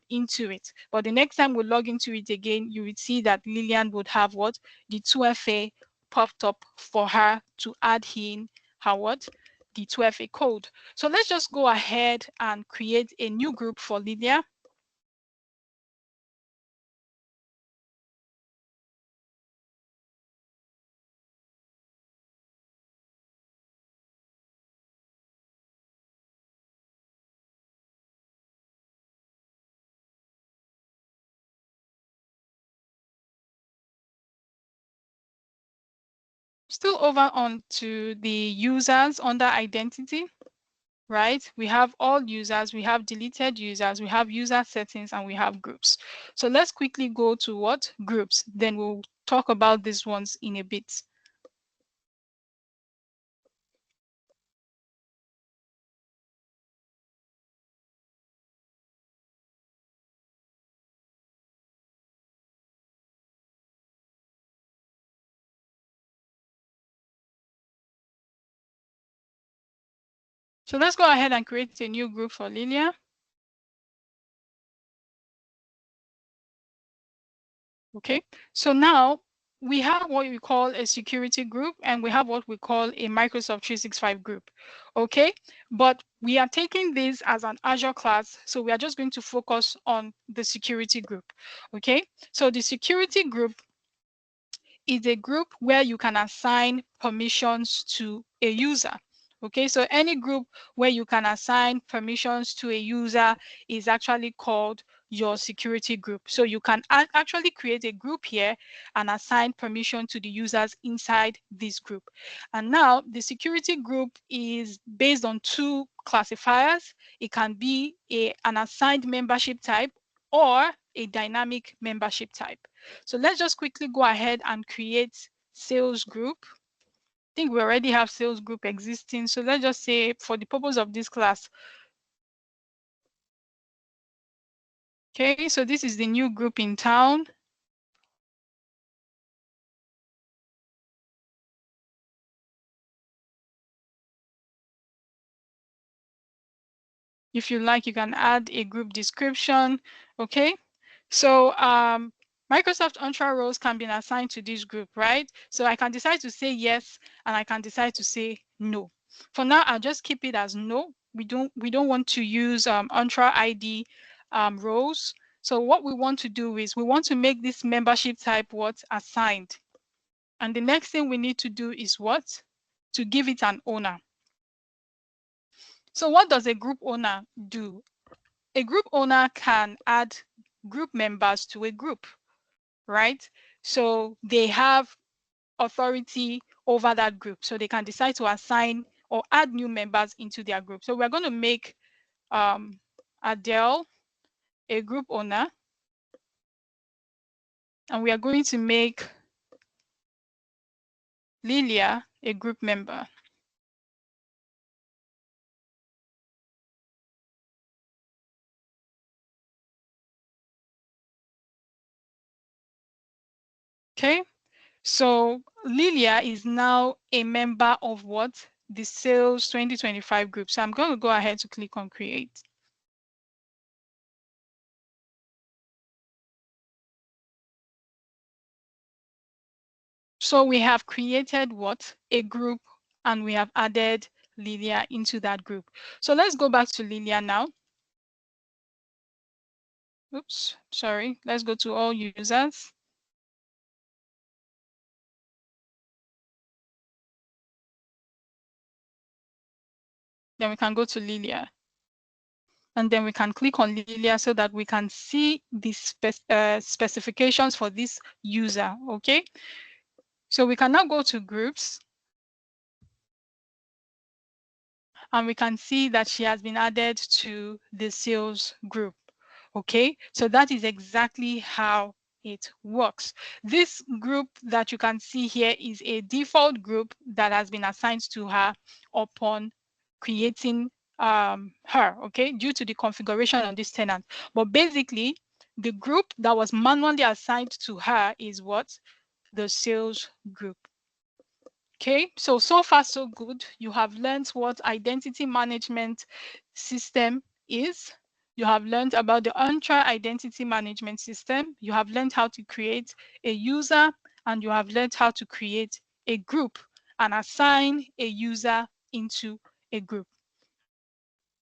into it. But the next time we log into it again, you would see that Lillian would have what? The 2FA popped up for her to add in her what? The 2FA code. So let's just go ahead and create a new group for Lilia. Still over on to the users under identity, right? We have all users, we have deleted users, we have user settings, and we have groups. So let's quickly go to what? Groups. Then we'll talk about these ones in a bit. So let's go ahead and create a new group for Lilia. Okay, so now we have what we call a security group, and we have what we call a Microsoft 365 group. Okay, but we are taking this as an Azure class, so we are just going to focus on the security group. Okay, so the security group is a group where you can assign permissions to a user. Okay, so any group where you can assign permissions to a user is actually called your security group. So you can actually create a group here and assign permission to the users inside this group. And now the security group is based on two classifiers. It can be an assigned membership type or a dynamic membership type. So let's just quickly go ahead and create sales group. I think we already have sales group existing. So let's just say for the purpose of this class. Okay, so this is the new group in town. If you like, you can add a group description. Okay, so Microsoft Entra roles can be assigned to this group, right? So I can decide to say yes, and I can decide to say no. For now, I'll just keep it as no. We don't want to use Entra ID roles. So what we want to do is we want to make this membership type what? Assigned. And the next thing we need to do is what? To give it an owner. So what does a group owner do? A group owner can add group members to a group, right? So they have authority over that group. So they can decide to assign or add new members into their group. So we're going to make Adele a group owner, and we are going to make Lilia a group member. Okay, so Lilia is now a member of what? The Sales 2025 group. So I'm going to go ahead to click on create. So we have created what? A group, and we have added Lilia into that group. So let's go back to Lilia now. Oops, sorry. Let's go to all users. Then we can go to Lilia. And then we can click on Lilia so that we can see the specifications for this user, okay? So we can now go to groups, and we can see that she has been added to the sales group, okay? So that is exactly how it works. This group that you can see here is a default group that has been assigned to her upon creating her, okay, due to the configuration on this tenant. But basically, the group that was manually assigned to her is what? The sales group. Okay, so far so good. You have learned what identity management system is. You have learned about the Entra identity management system. You have learned how to create a user, and you have learned how to create a group and assign a user into a group.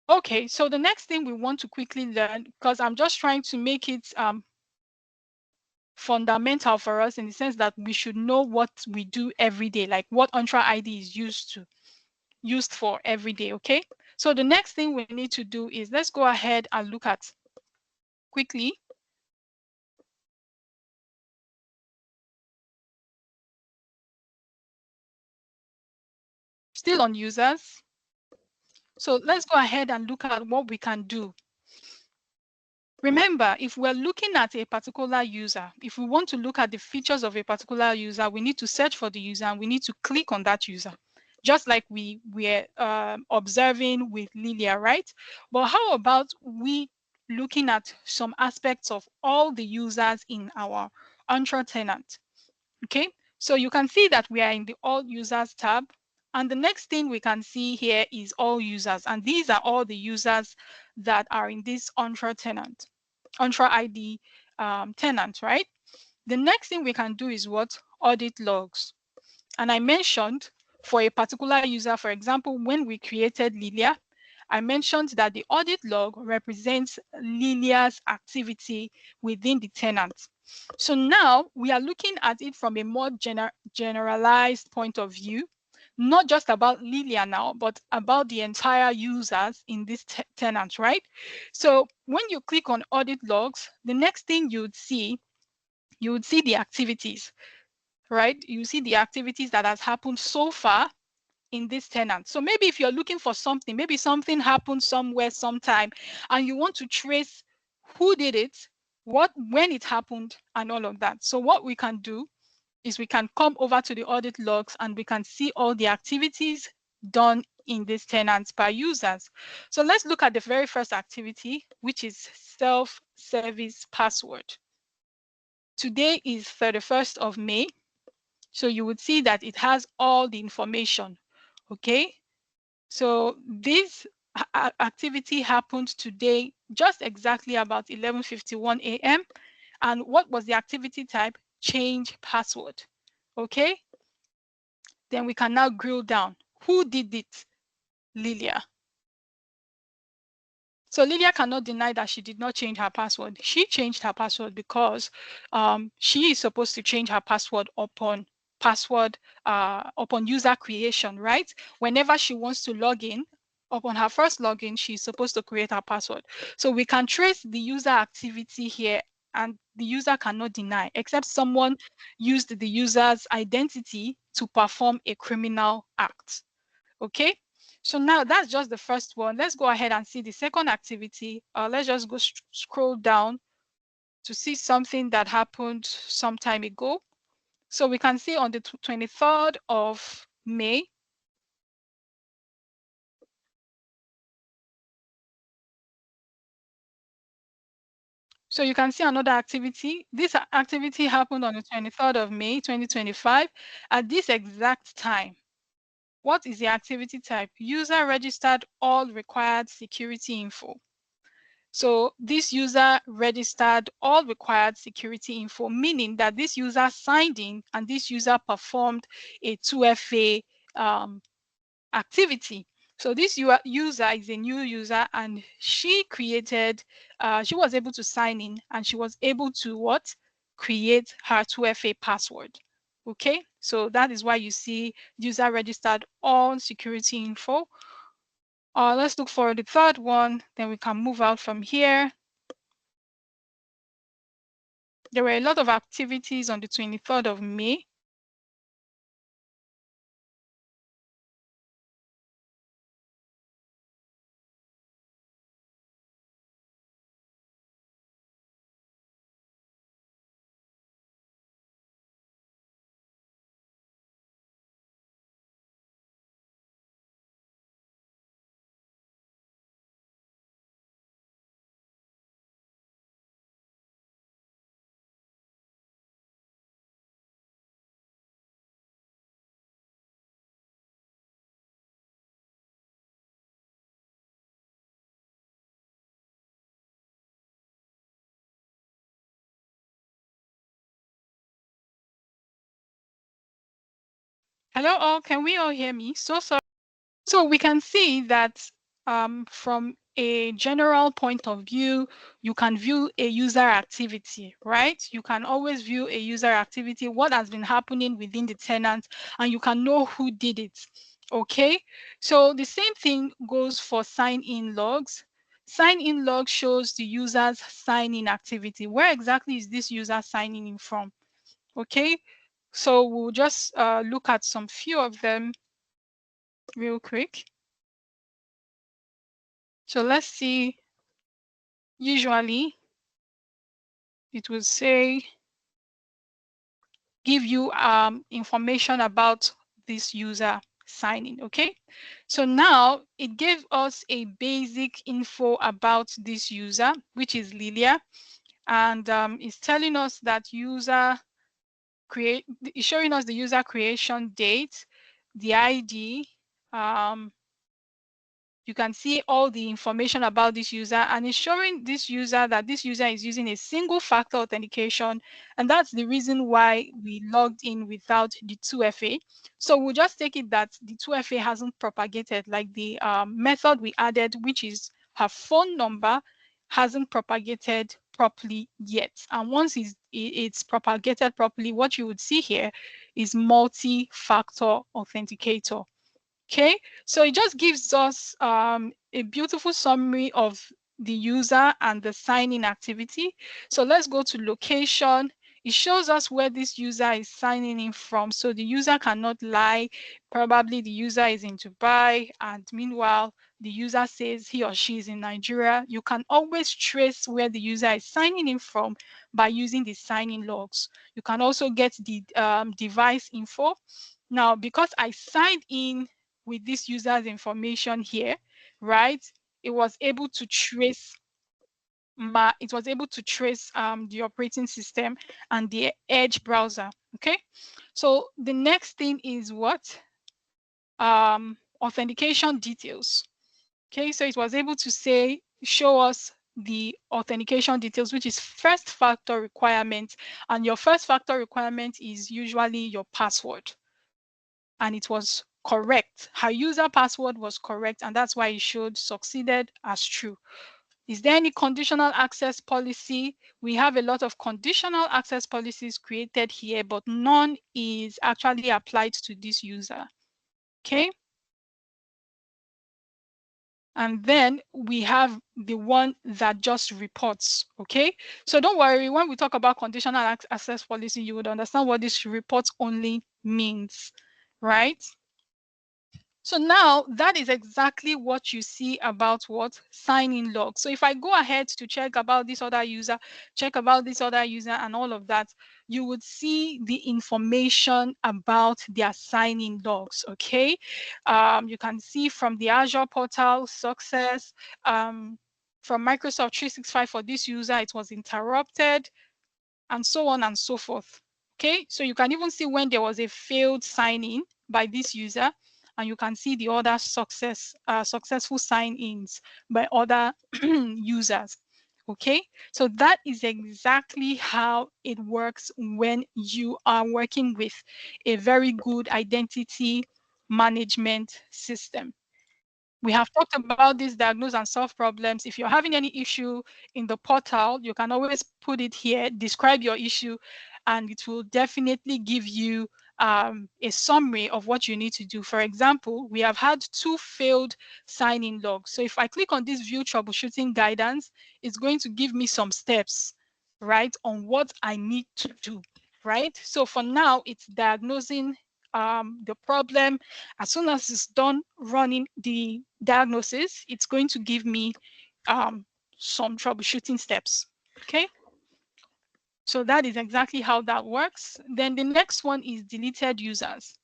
Okay, so the next thing we want to quickly learn, because I'm just trying to make it fundamental for us in the sense that we should know what we do every day, like what Entra ID is used for every day, okay? So the next thing we need to do is let's go ahead and look at quickly. Still on users. So let's go ahead and look at what we can do. Remember, if we're looking at a particular user, if we want to look at the features of a particular user, we need to search for the user and we need to click on that user, just like we were observing with Lilia, right? But how about we looking at some aspects of all the users in our Entra tenant? Okay, so you can see that we are in the all users tab, and the next thing we can see here is all users, and these are all the users that are in this Entra tenant, Entra ID tenant, right? The next thing we can do is what? Audit logs. And I mentioned for a particular user, for example, when we created Lilia, I mentioned that the audit log represents Lilia's activity within the tenant. So now we are looking at it from a more generalized point of view, not just about Lilia now, but about the entire users in this tenant, right? So when you click on audit logs, the next thing you would see the activities, right? You see the activities that has happened so far in this tenant. So maybe if you're looking for something, maybe something happened somewhere sometime and you want to trace who did it, when it happened, and all of that. So what we can do is we can come over to the audit logs and we can see all the activities done in this tenant by users. So let's look at the very first activity, which is self-service password. Today is 31st of May. So you would see that it has all the information, okay? So this activity happened today, just exactly about 11:51 a.m. And what was the activity type? Change password. Okay. Then we can now drill down. Who did it? Lilia. So Lilia cannot deny that she did not change her password. She changed her password because she is supposed to change her password upon user creation, right? Whenever she wants to log in, upon her first login, she's supposed to create her password. So we can trace the user activity here, and the user cannot deny, except someone used the user's identity to perform a criminal act. Okay, so now that's just the first one. Let's go ahead and see the second activity. Let's just go scroll down to see something that happened some time ago. So we can see on the 23rd of May. So you can see another activity. This activity happened on the 23rd of May, 2025 at this exact time. What is the activity type? User registered all required security info. So this user registered all required security info, meaning that this user signed in and this user performed a 2FA activity. So this user is a new user, and she was able to sign in, and she was able to what? Create her 2FA password. Okay, so that is why you see user registered all security info. Let's look for the third one, then we can move out from here. There were a lot of activities on the 23rd of May. Hello all, can we all hear me? So sorry. So we can see that from a general point of view, you can view a user activity, right? You can always view a user activity, what has been happening within the tenant, and you can know who did it. Okay, so the same thing goes for sign-in logs. Sign-in log shows the user's sign-in activity. Where exactly is this user signing in from? Okay, so we'll just look at some few of them real quick. So let's see, usually it will say, give you information about this user signing, okay? So now it gave us a basic info about this user, which is Lilia, and it's telling us that it's showing us the user creation date, the ID, you can see all the information about this user, and it's showing this user that this user is using a single factor authentication, and that's the reason why we logged in without the 2FA. So we'll just take it that the 2FA hasn't propagated, like the method we added, which is her phone number, hasn't propagated properly yet. And once it's propagated properly, what you would see here is multi-factor authenticator. Okay, so it just gives us a beautiful summary of the user and the sign-in activity. So let's go to location. It shows us where this user is signing in from. So the user cannot lie. Probably the user is in Dubai, and meanwhile, the user says he or she is in Nigeria. You can always trace where the user is signing in from by using the sign-in logs. You can also get the device info. Now, because I signed in with this user's information here, right? It was able to trace the operating system and the Edge browser. Okay, so the next thing is what? Authentication details. Okay, so it was able to show us the authentication details, which is first factor requirement. And your first factor requirement is usually your password. And it was correct. Her user password was correct, and that's why it showed succeeded as true. Is there any conditional access policy? We have a lot of conditional access policies created here, but none is actually applied to this user. Okay. And then we have the one that just reports. Okay. So don't worry, when we talk about conditional access policy, you would understand what this reports only means, right? So now that is exactly what you see about what sign-in log. So if I go ahead to check about this other user, check about this other user and all of that, you would see the information about their sign-in logs, okay? You can see from the Azure portal, success, from Microsoft 365 for this user, it was interrupted, and so on and so forth. Okay, so you can even see when there was a failed sign-in by this user, and you can see the other successful sign-ins by other users. Okay, so that is exactly how it works when you are working with a very good identity management system. We have talked about this diagnose and solve problems. If you're having any issue in the portal, you can always put it here, describe your issue, and it will definitely give you a summary of what you need to do. For example, we have had 2 failed sign-in logs. So if I click on this view troubleshooting guidance, it's going to give me some steps, right, on what I need to do, right? So for now, it's diagnosing the problem. As soon as it's done running the diagnosis, it's going to give me some troubleshooting steps. Okay. So that is exactly how that works. Then the next one is deleted users.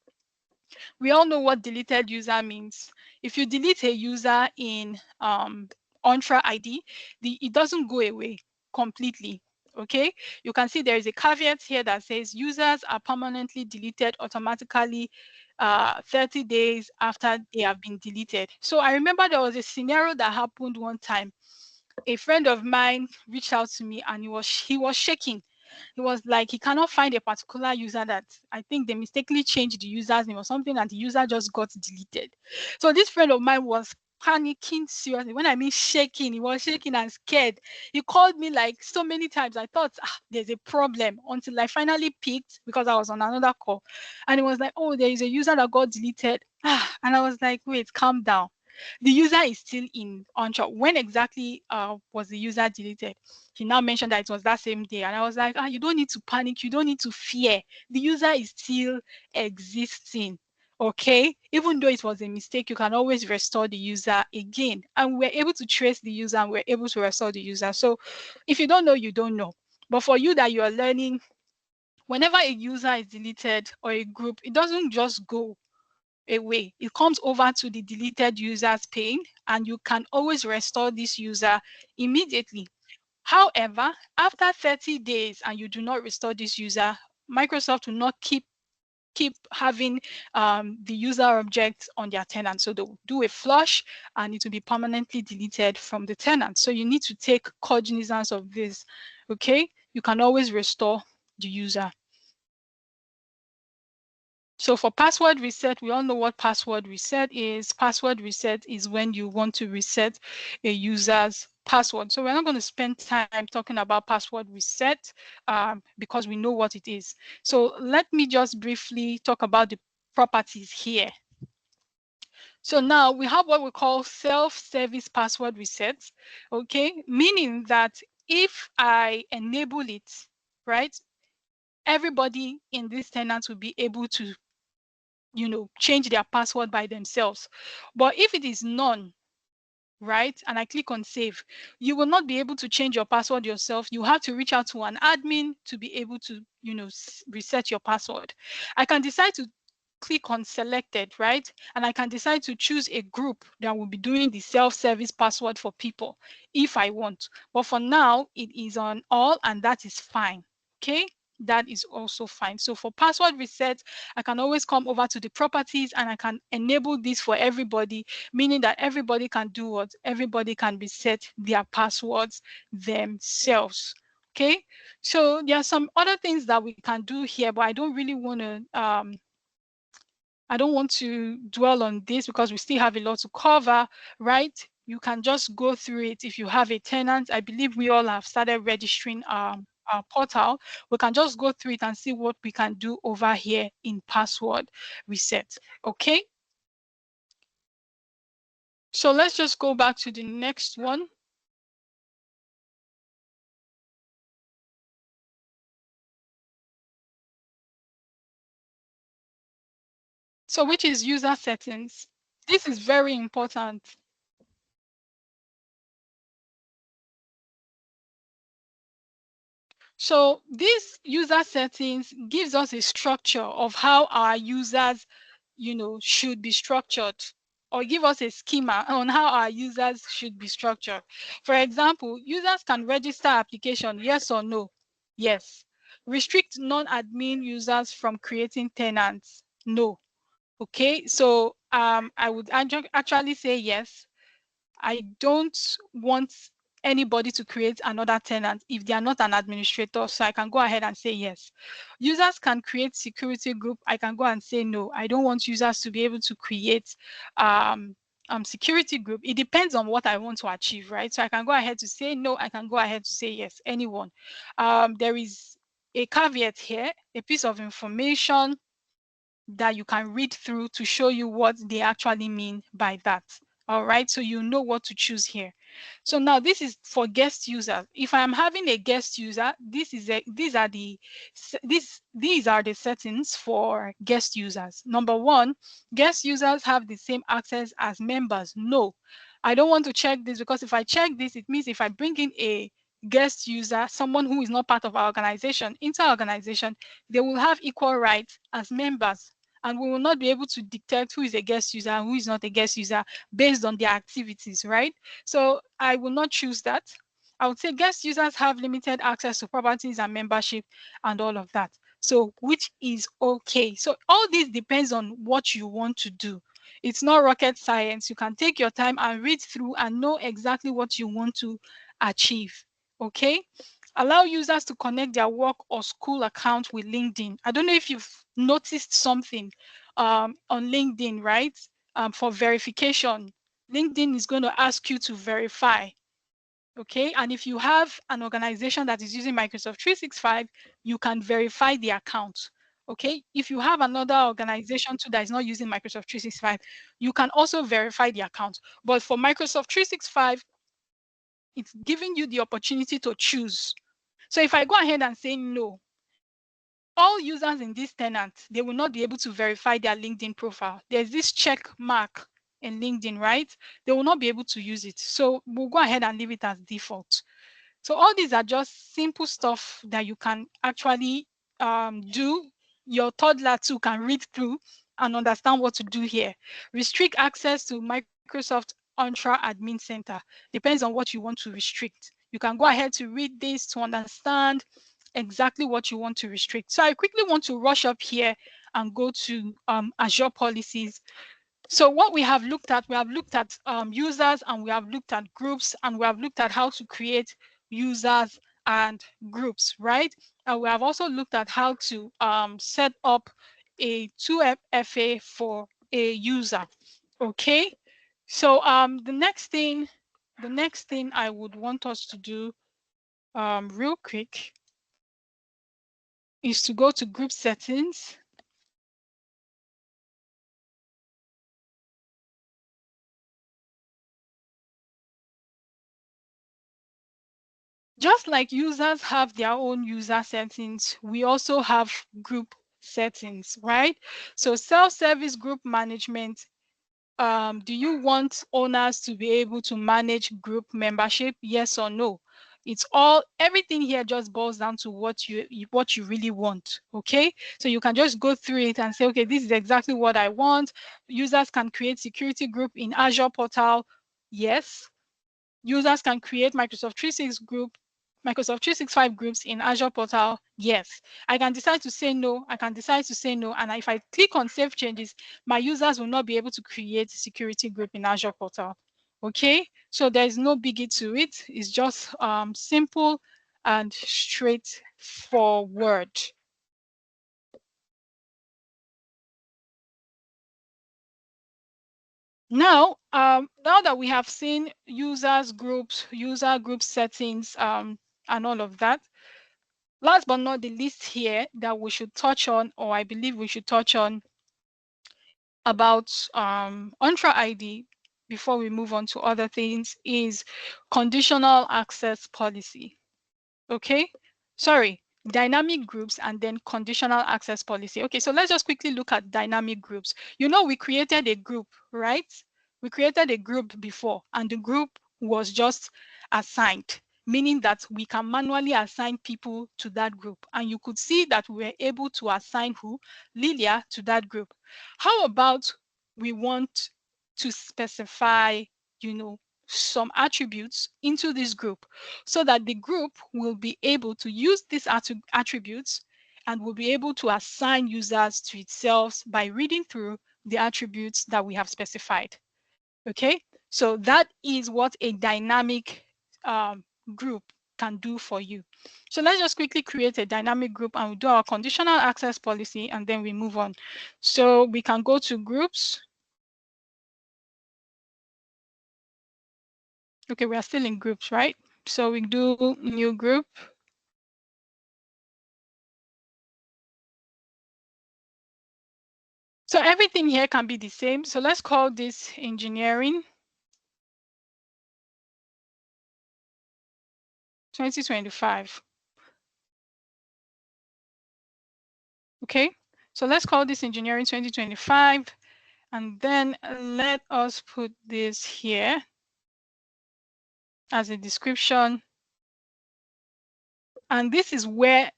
We all know what deleted user means. If you delete a user in Entra ID, it doesn't go away completely. Okay, you can see there is a caveat here that says users are permanently deleted automatically 30 days after they have been deleted. So I remember there was a scenario that happened one time. A friend of mine reached out to me and he was shaking. He was like, he cannot find a particular user that I think they mistakenly changed the user's name or something, and the user just got deleted. So this friend of mine was panicking seriously. When I mean shaking, he was shaking and scared. He called me like so many times. I thought there's a problem until I finally picked because I was on another call. And he was like, oh, there is a user that got deleted. And I was like, wait, calm down. The user is still in Onshore. When exactly was the user deleted? He now mentioned that it was that same day. And I was like, you don't need to panic. You don't need to fear. The user is still existing. Okay. Even though it was a mistake, you can always restore the user again. And we're able to trace the user and we're able to restore the user. So if you don't know, you don't know. But for you that you are learning, whenever a user is deleted or a group, it doesn't just go away. It comes over to the deleted users pane, and you can always restore this user immediately. However, after 30 days and you do not restore this user, Microsoft will not keep having the user object on their tenant. So they'll do a flush and it will be permanently deleted from the tenant. So you need to take cognizance of this. Okay, you can always restore the user. So for password reset, we all know what password reset is. Password reset is when you want to reset a user's password. So we're not going to spend time talking about password reset because we know what it is. So let me just briefly talk about the properties here. So now we have what we call self-service password reset, okay? Meaning that if I enable it, right, everybody in this tenant will be able to change their password by themselves. But if it is none, right, and I click on save, you will not be able to change your password yourself. You have to reach out to an admin to be able to, reset your password. I can decide to click on selected, right? And I can decide to choose a group that will be doing the self-service password for people if I want. But for now, it is on all, and that is fine. Okay. that is also fine. So for password reset, I can always come over to the properties and I can enable this for everybody, meaning that everybody can do what? Everybody can reset their passwords themselves. Okay, so there are some other things that we can do here, but I don't really want to I don't want to dwell on this because we still have a lot to cover, right? You can just go through it if you have a tenant. I believe we all have started registering our portal. We can just go through it and see what we can do over here in password reset. Okay. So let's just go back to the next one. So which is user settings. This is very important. So this user settings gives us a structure of how our users, should be structured, or give us a schema on how our users should be structured. For example, users can register application, yes or no? Yes. Restrict non-admin users from creating tenants? No. Okay, so I would actually say yes. I don't want anybody to create another tenant if they are not an administrator, so I can go ahead and say yes. Users can create security group. I can go and say no. I don't want users to be able to create security group. It depends on what I want to achieve, right? So I can go ahead to say no. I can go ahead to say yes. Anyone. There is a caveat here, a piece of information that you can read through to show you what they actually mean by that. All right, so you know what to choose here. So now this is for guest users. If I am having a guest user, these are the settings for guest users. Number one, guest users have the same access as members. No, I don't want to check this because if I check this, it means if I bring in a guest user, someone who is not part of our organization, into our organization, they will have equal rights as members, and we will not be able to dictate who is a guest user and who is not a guest user based on their activities, right? So I will not choose that. I would say guest users have limited access to properties and membership and all of that. So which is okay. So all this depends on what you want to do. It's not rocket science. You can take your time and read through and know exactly what you want to achieve. Okay. Allow users to connect their work or school account with LinkedIn. I don't know if you've noticed something on LinkedIn, right? For verification, LinkedIn is going to ask you to verify. Okay, and if you have an organization that is using Microsoft 365, you can verify the account. Okay, if you have another organization too that is not using Microsoft 365, you can also verify the account. But for Microsoft 365, it's giving you the opportunity to choose. So if I go ahead and say no, all users in this tenant, they will not be able to verify their LinkedIn profile. There's this check mark in LinkedIn, right? They will not be able to use it. So we'll go ahead and leave it as default. So all these are just simple stuff that you can actually do. Your toddler too can read through and understand what to do here. Restrict access to Microsoft Entra Admin Center. Depends on what you want to restrict. You can go ahead to read this to understand exactly what you want to restrict. So I quickly want to rush up here and go to Azure policies. So what we have looked at users, and we have looked at groups, and we have looked at how to create users and groups, right? And we have also looked at how to set up a 2FA for a user. Okay, so the next thing I would want us to do real quick is to go to group settings. Just like users have their own user settings, we also have group settings, right? So self-service group management, do you want owners to be able to manage group membership? Yes or no? Everything here just boils down to what you really want. Okay, so you can just go through it and say, okay, this is exactly what I want. Users can create security group in Azure portal. Yes. Users can create Microsoft 365 Microsoft 365 groups in Azure portal? Yes. I can decide to say no. I can decide to say no. And if I click on save changes, my users will not be able to create a security group in Azure portal. Okay, so there's no biggie to it. It's just simple and straightforward. Now, now that we have seen users groups, user group settings, and all of that, last but not the least here that we should touch on, or I believe we should touch on about Entra ID before we move on to other things is conditional access policy. Okay, sorry, dynamic groups and then conditional access policy. Okay, so let's just quickly look at dynamic groups. You know, we created a group, right? We created a group before, and the group was just assigned, meaning that we can manually assign people to that group. And you could see that we were able to assign who? Lilia to that group. How about we want to specify, you know, some attributes into this group so that the group will be able to use these attributes and will be able to assign users to itself by reading through the attributes that we have specified. Okay, so that is what a dynamic group can do for you. So let's just quickly create a dynamic group and we'll do our conditional access policy and then we move on. So we can go to groups. Okay, we are still in groups, right? So we do new group. So everything here can be the same. So let's call this engineering 2025. Okay, so let's call this engineering 2025. And then let us put this here as a description. And this is where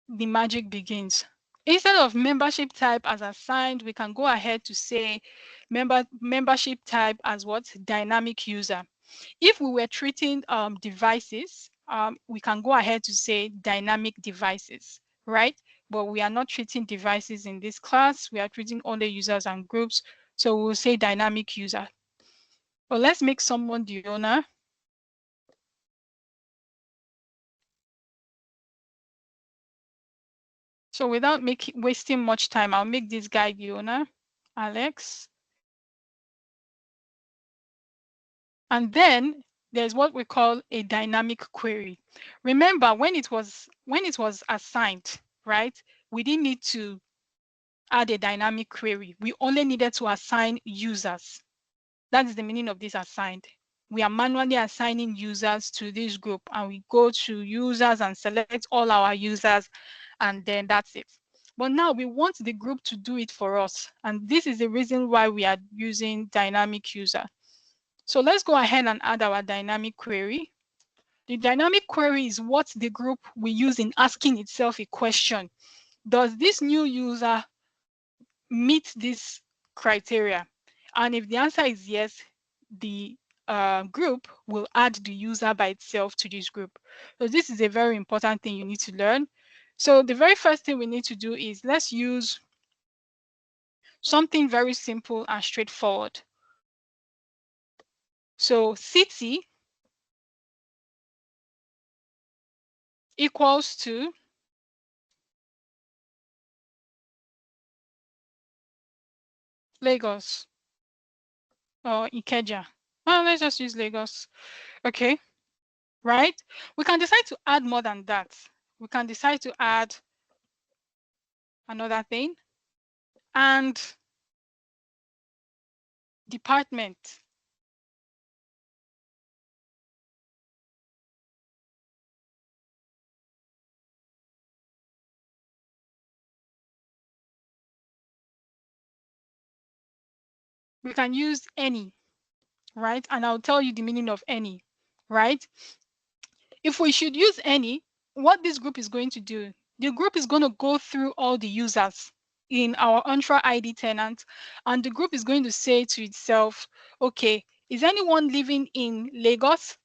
the magic begins. Instead of membership type as assigned, we can go ahead to say membership type as what? Dynamic user. If we were treating devices, we can go ahead to say dynamic devices, right? But we are not treating devices in this class. We are treating only users and groups. So we'll say dynamic user. But let's make someone the owner. So without wasting much time, I'll make this guy the owner, Alex. And then there's what we call a dynamic query. Remember, when it was assigned, right? We didn't need to add a dynamic query. We only needed to assign users. That is the meaning of this assigned. We are manually assigning users to this group and we go to users and select all our users and then that's it. But now we want the group to do it for us. And this is the reason why we are using dynamic user. So let's go ahead and add our dynamic query. The dynamic query is what the group will use in asking itself a question. Does this new user meet this criteria? And if the answer is yes, the group will add the user by itself to this group. So this is a very important thing you need to learn. So the very first thing we need to do is let's use something very simple and straightforward. So city equals to Lagos or Ikeja. Well, let's just use Lagos. Okay, right? We can decide to add more than that. We can decide to add another thing and department. We can use any, right? And I'll tell you the meaning of any, right? If we should use any, what this group is going to do, the group is going to go through all the users in our Entra ID tenant, and the group is going to say to itself, okay, is anyone living in Lagos?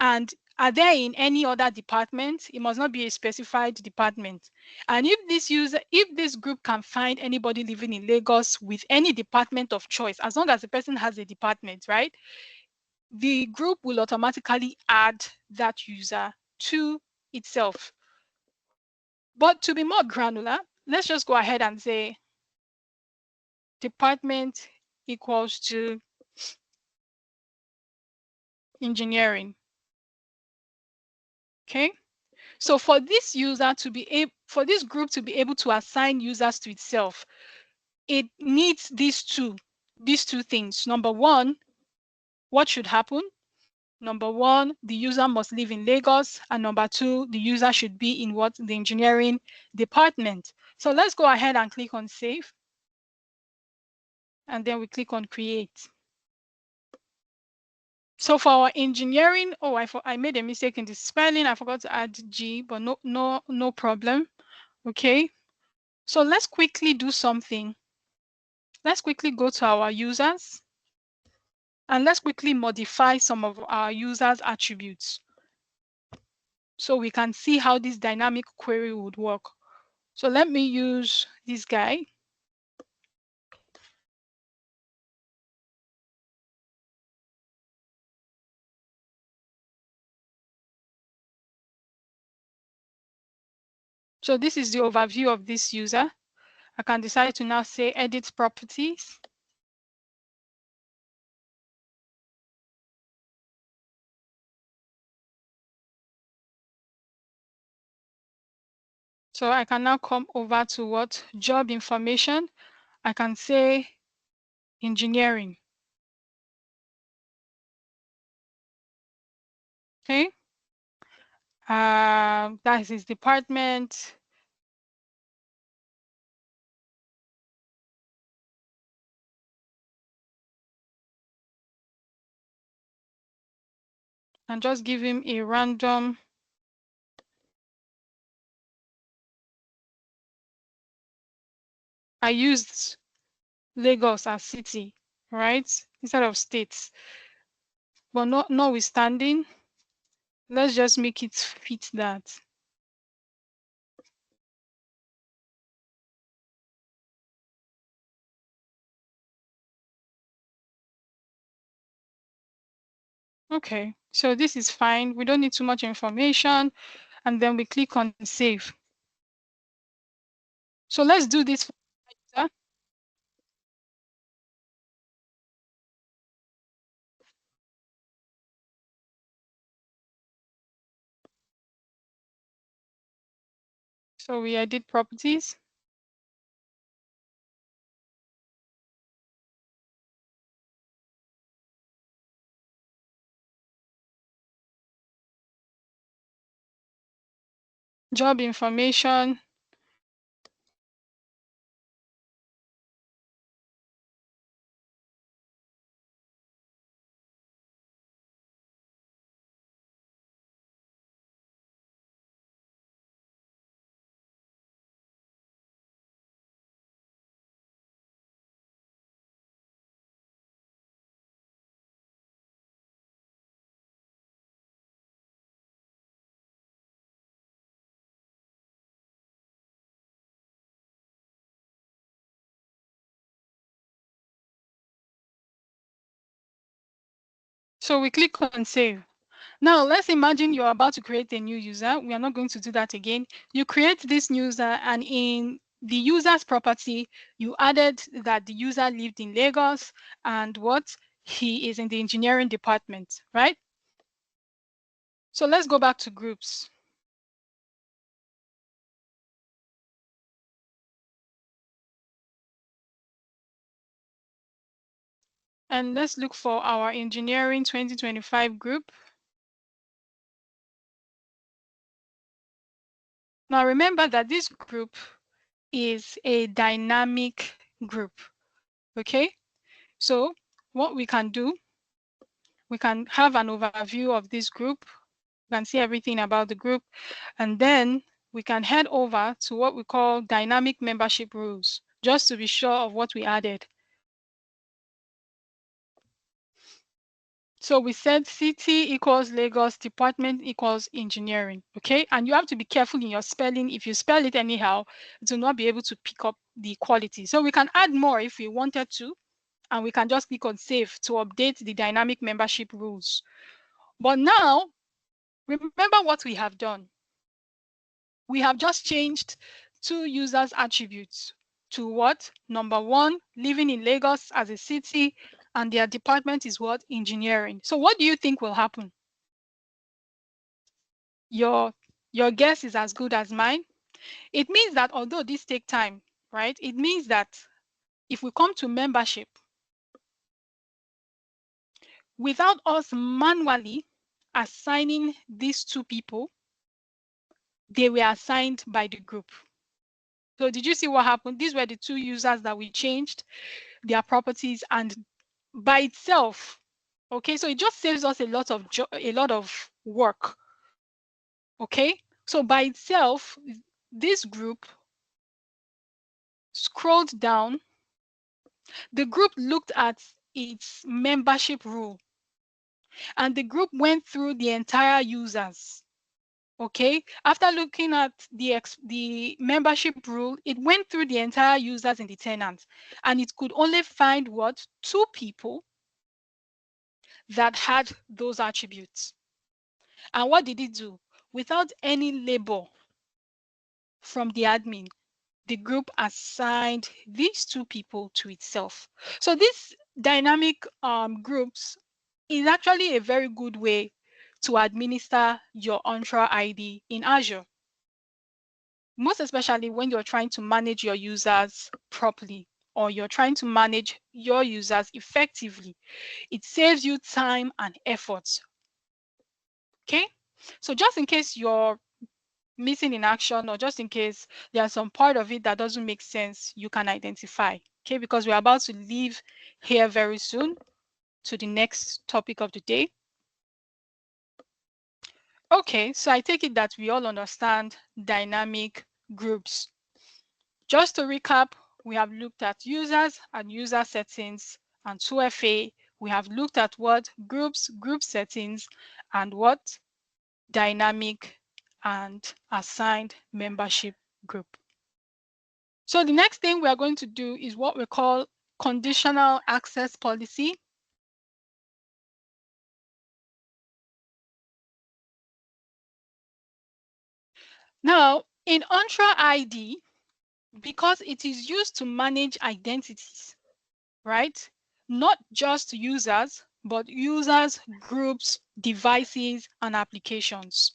And Are they in any other department? It must not be a specified department. And if this group can find anybody living in Lagos with any department of choice, as long as the person has a department, right? The group will automatically add that user to itself. But to be more granular, let's just go ahead and say department equals to engineering. Okay. So for this user to be able, for this group to be able to assign users to itself, it needs these two things. Number one, what should happen? Number one, the user must live in Lagos. And number two, the user should be in what? The engineering department. So let's go ahead and click on save. And then we click on create. So for our engineering, oh, I made a mistake in the spelling. I forgot to add G, but no problem. Okay. So let's quickly do something. Let's quickly go to our users and let's quickly modify some of our users' attributes so we can see how this dynamic query would work. So let me use this guy. So this is the overview of this user. I can decide to now say edit properties. So I can now come over to what? Job information. I can say engineering. Okay. That is his department. And just give him a random I used Lagos as city, right? Instead of states. But notwithstanding, let's just make it fit that. Okay, so this is fine. We don't need too much information. And then we click on save. So let's do this for user. So we edit properties. Job information. So we click on save. Now let's imagine you're about to create a new user. We are not going to do that again. You create this new user and in the user's property, you added that the user lived in Lagos and what? He is in the engineering department, right? So let's go back to groups. And let's look for our engineering 2025 group. Now remember that this group is a dynamic group, okay? So what we can do, we can have an overview of this group. We can see everything about the group. And then we can head over to what we call dynamic membership rules, just to be sure of what we added. So we said city equals Lagos, department equals engineering, okay? And you have to be careful in your spelling. If you spell it anyhow, it will not be able to pick up the quality. So we can add more if we wanted to, and we can just click on save to update the dynamic membership rules. But now, remember what we have done. We have just changed two users' attributes to what? Number one, living in Lagos as a city, and their department is what? Engineering. So what do you think will happen? Your guess is as good as mine. It means that although this take time, right? It means that if we come to membership, without us manually assigning these two people, they were assigned by the group. So did you see what happened? These were the two users that we changed their properties, and by itself, okay, so it just saves us a lot of work. Okay, so by itself, this group scrolled down, the group looked at its membership rule, and the group went through the entire users. Okay, after looking at the membership rule, it went through the entire users in the tenant, and it could only find what? Two people that had those attributes. And what did it do? Without any labor from the admin, the group assigned these two people to itself. So these dynamic groups is actually a very good way to administer your Entra ID in Azure, most especially when you're trying to manage your users properly, or you're trying to manage your users effectively. It saves you time and effort. Okay, so just in case you're missing in action, or just in case there's some part of it that doesn't make sense, you can identify. Okay, because we're about to leave here very soon to the next topic of the day. Okay, so I take it that we all understand dynamic groups. Just to recap, we have looked at users and user settings, and 2FA. We have looked at what? Groups, group settings, and what? Dynamic and assigned membership group. So the next thing we are going to do is what we call conditional access policy. Now, in Entra ID, because it is used to manage identities, right? Not just users, but users, groups, devices, and applications,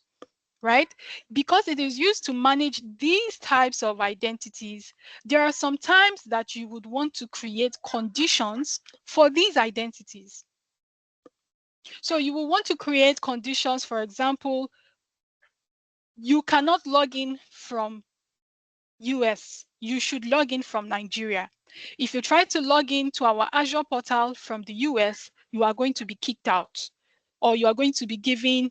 right? Because it is used to manage these types of identities, there are some times that you would want to create conditions for these identities. So you will want to create conditions, for example, you cannot log in from US, you should log in from Nigeria. If you try to log in to our Azure portal from the US, you are going to be kicked out, or you are going to be given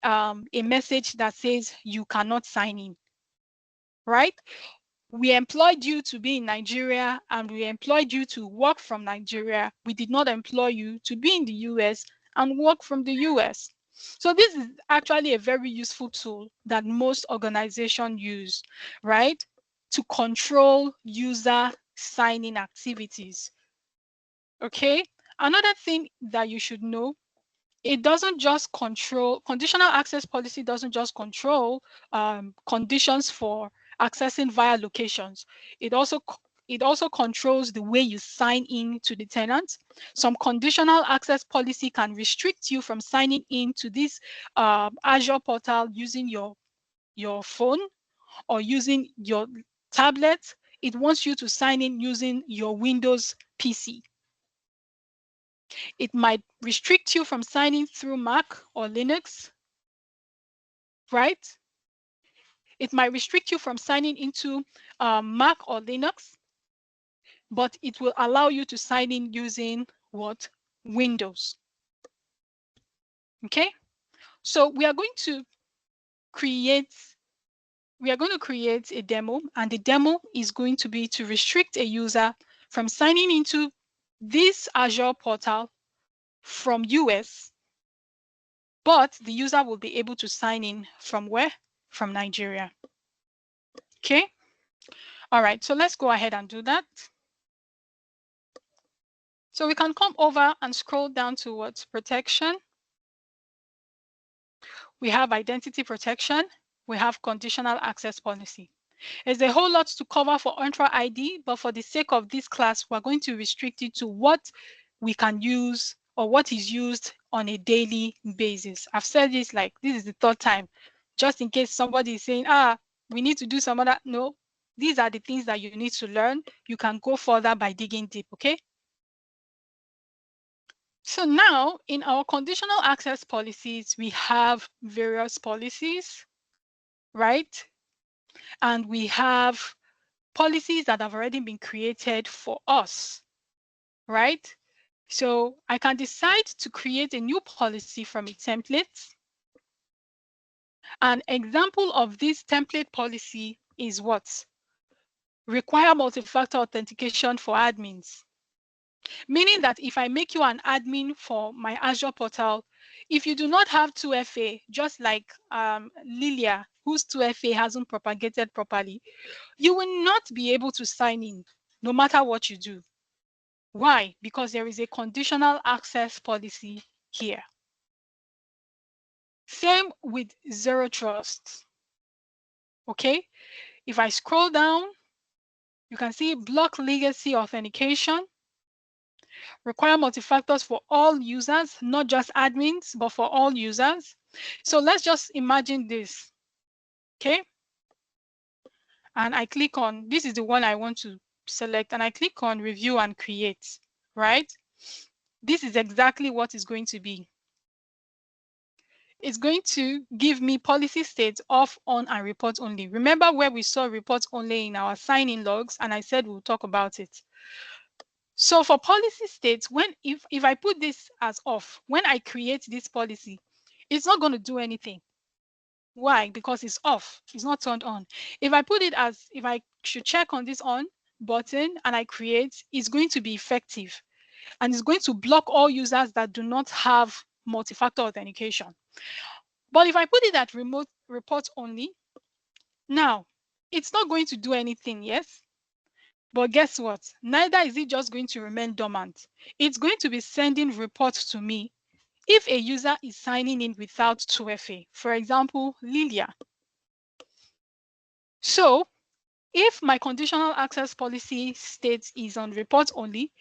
a message that says you cannot sign in, right? We employed you to be in Nigeria, and we employed you to work from Nigeria. We did not employ you to be in the US and work from the US. So this is actually a very useful tool that most organizations use, right? To control user signing activities. Okay. Another thing that you should know, it doesn't just control, conditional access policy doesn't just control conditions for accessing via locations. It also controls the way you sign in to the tenant. Some conditional access policy can restrict you from signing in to this Azure portal using your phone or using your tablet. It wants you to sign in using your Windows PC. It might restrict you from signing through Mac or Linux, right? It might restrict you from signing into Mac or Linux, but it will allow you to sign in using what? Windows. Okay, so we are going to create a demo, and the demo is going to be to restrict a user from signing into this Azure portal from US, but the user will be able to sign in from where? From Nigeria. Okay. All right. So let's go ahead and do that. So we can come over and scroll down towards protection. We have identity protection. We have conditional access policy. There's a whole lot to cover for Entra ID, but for the sake of this class, we're going to restrict it to what we can use or what is used on a daily basis. I've said this like this is the third time, just in case somebody is saying, we need to do some other. No, these are the things that you need to learn. You can go further by digging deep, okay? So now in our conditional access policies, we have various policies, right? And we have policies that have already been created for us, right? So I can decide to create a new policy from a template. An example of this template policy is what? Require multi-factor authentication for admins. Meaning that if I make you an admin for my Azure portal, if you do not have 2FA, just like Lilia, whose 2FA hasn't propagated properly, you will not be able to sign in no matter what you do. Why? Because there is a conditional access policy here. Same with zero trust. Okay, if I scroll down, you can see block legacy authentication, require multi-factors for all users, not just admins, but for all users. So let's just imagine this, okay? And I click on, this is the one I want to select, and I click on review and create, right? This is exactly what is going to be. It's going to give me policy states off, on, and report only. Remember where we saw report only in our sign-in logs, and I said we'll talk about it. So for policy states, if I put this as off, when I create this policy, it's not going to do anything. Why? Because it's off. It's not turned on. If I put it as, if I should check on this on button and I create, it's going to be effective. And it's going to block all users that do not have multi-factor authentication. But if I put it at remote report only, now it's not going to do anything, yes? But guess what? Neither is it just going to remain dormant. It's going to be sending reports to me if a user is signing in without 2FA. For example, Lilia. So if my conditional access policy state is on report only,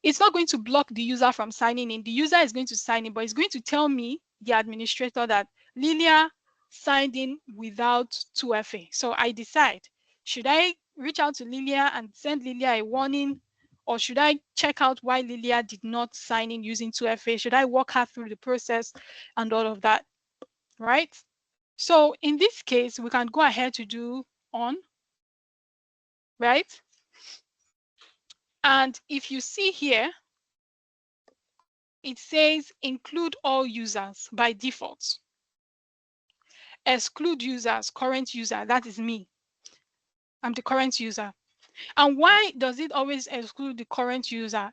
it's not going to block the user from signing in. The user is going to sign in, but it's going to tell me, the administrator, that Lilia signed in without 2FA. So I decide, should I reach out to Lilia and send Lilia a warning, or should I check out why Lilia did not sign in using 2FA? Should I walk her through the process and all of that, right? So in this case, we can go ahead to do on, right? And if you see here, it says include all users by default. Exclude users, current user, that is me. I'm the current user. And why does it always exclude the current user?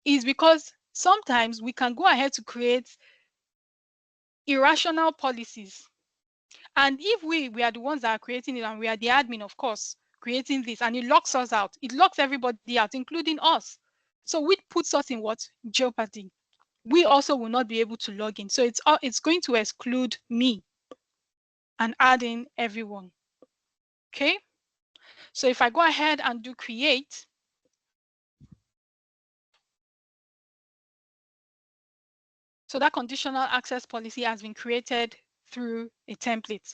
Is because sometimes we can go ahead to create irrational policies. And if we are the ones that are creating it, and we are the admin, of course, creating this, and it locks us out, it locks everybody out, including us. So which puts us in what? Jeopardy. We also will not be able to log in. So it's going to exclude me and add in everyone. Okay. So if I go ahead and do create, so that conditional access policy has been created through a template.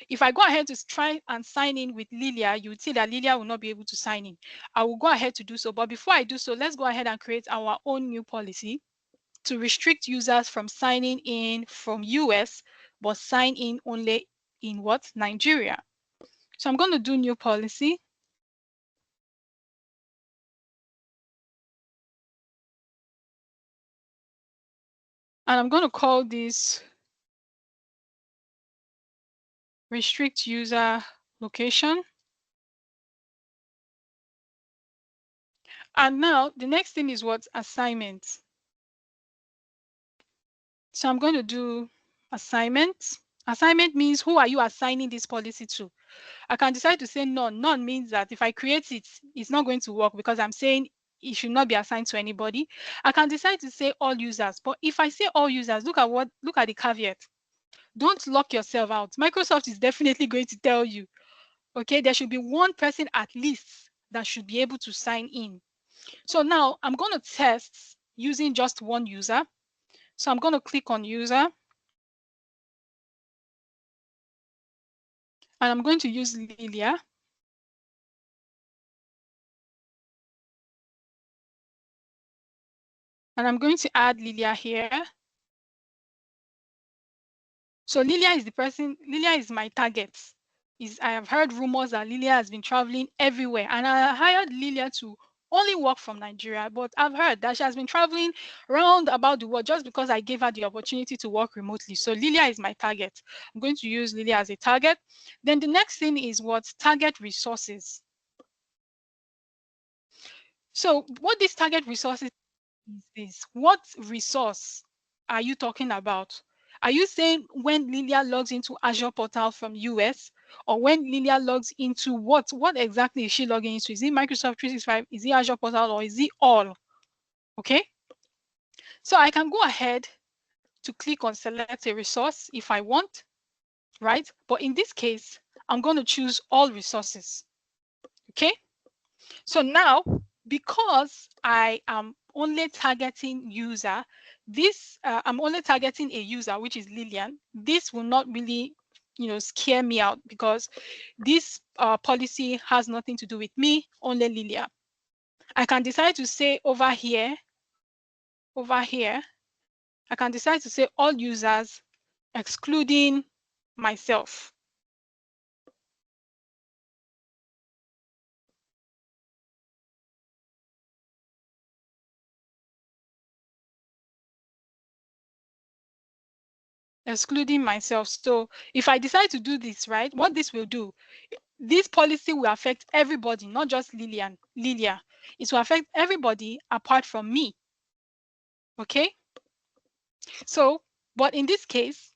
If I go ahead to try and sign in with Lilia, you would see that Lilia will not be able to sign in. I will go ahead to do so. But before I do so, let's go ahead and create our own new policy to restrict users from signing in from US, but sign in only in what? Nigeria. So I'm going to do new policy. And I'm going to call this restrict user location. And now the next thing is what? Assignment. So I'm going to do assignment. Assignment means who are you assigning this policy to? I can decide to say none. None means that if I create it, it's not going to work because I'm saying it should not be assigned to anybody. I can decide to say all users, but if I say all users, look at the caveat. Don't lock yourself out. Microsoft is definitely going to tell you, okay, there should be one person at least that should be able to sign in. So now I'm going to test using just one user. So I'm going to click on user and I'm going to use Lilia. And I'm going to add Lilia here. So Lilia is the person, Lilia is my target. I have heard rumors that Lilia has been traveling everywhere. And I hired Lilia to only work from Nigeria, but I've heard that she has been traveling around about the world just because I gave her the opportunity to work remotely. So Lilia is my target. I'm going to use Lilia as a target. Then the next thing is what? Target resources. So what this target resources is this? What resource are you talking about? Are you saying when Lilia logs into Azure portal from US or when Lilia logs into what? What exactly is she logging into? Is it Microsoft 365? Is it Azure portal or is it all? Okay. So I can go ahead to click on select a resource if I want, right? But in this case, I'm going to choose all resources. Okay. So now, because I am only targeting user, I'm only targeting a user, which is Lillian. This will not really, scare me out because this policy has nothing to do with me, only Lillian. I can decide to say over here, I can decide to say all users, excluding myself. Excluding myself. So if I decide to do this, right, what this will do, this policy will affect everybody, not just Lilia. It will affect everybody apart from me. Okay. So, but in this case,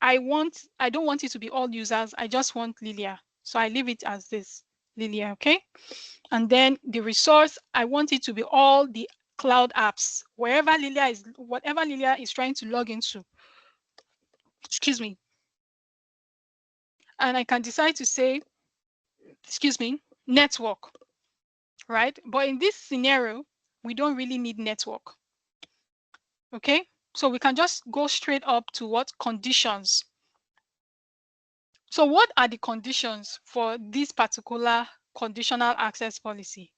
I don't want it to be all users. I just want Lilia. So I leave it as this, Lilia. Okay. And then the resource, I want it to be all the cloud apps, whatever Lilia is trying to log into. Excuse me. And I can decide to say, network, right? But in this scenario, we don't really need network. Okay, so we can just go straight up to what conditions. So what are the conditions for this particular conditional access policy?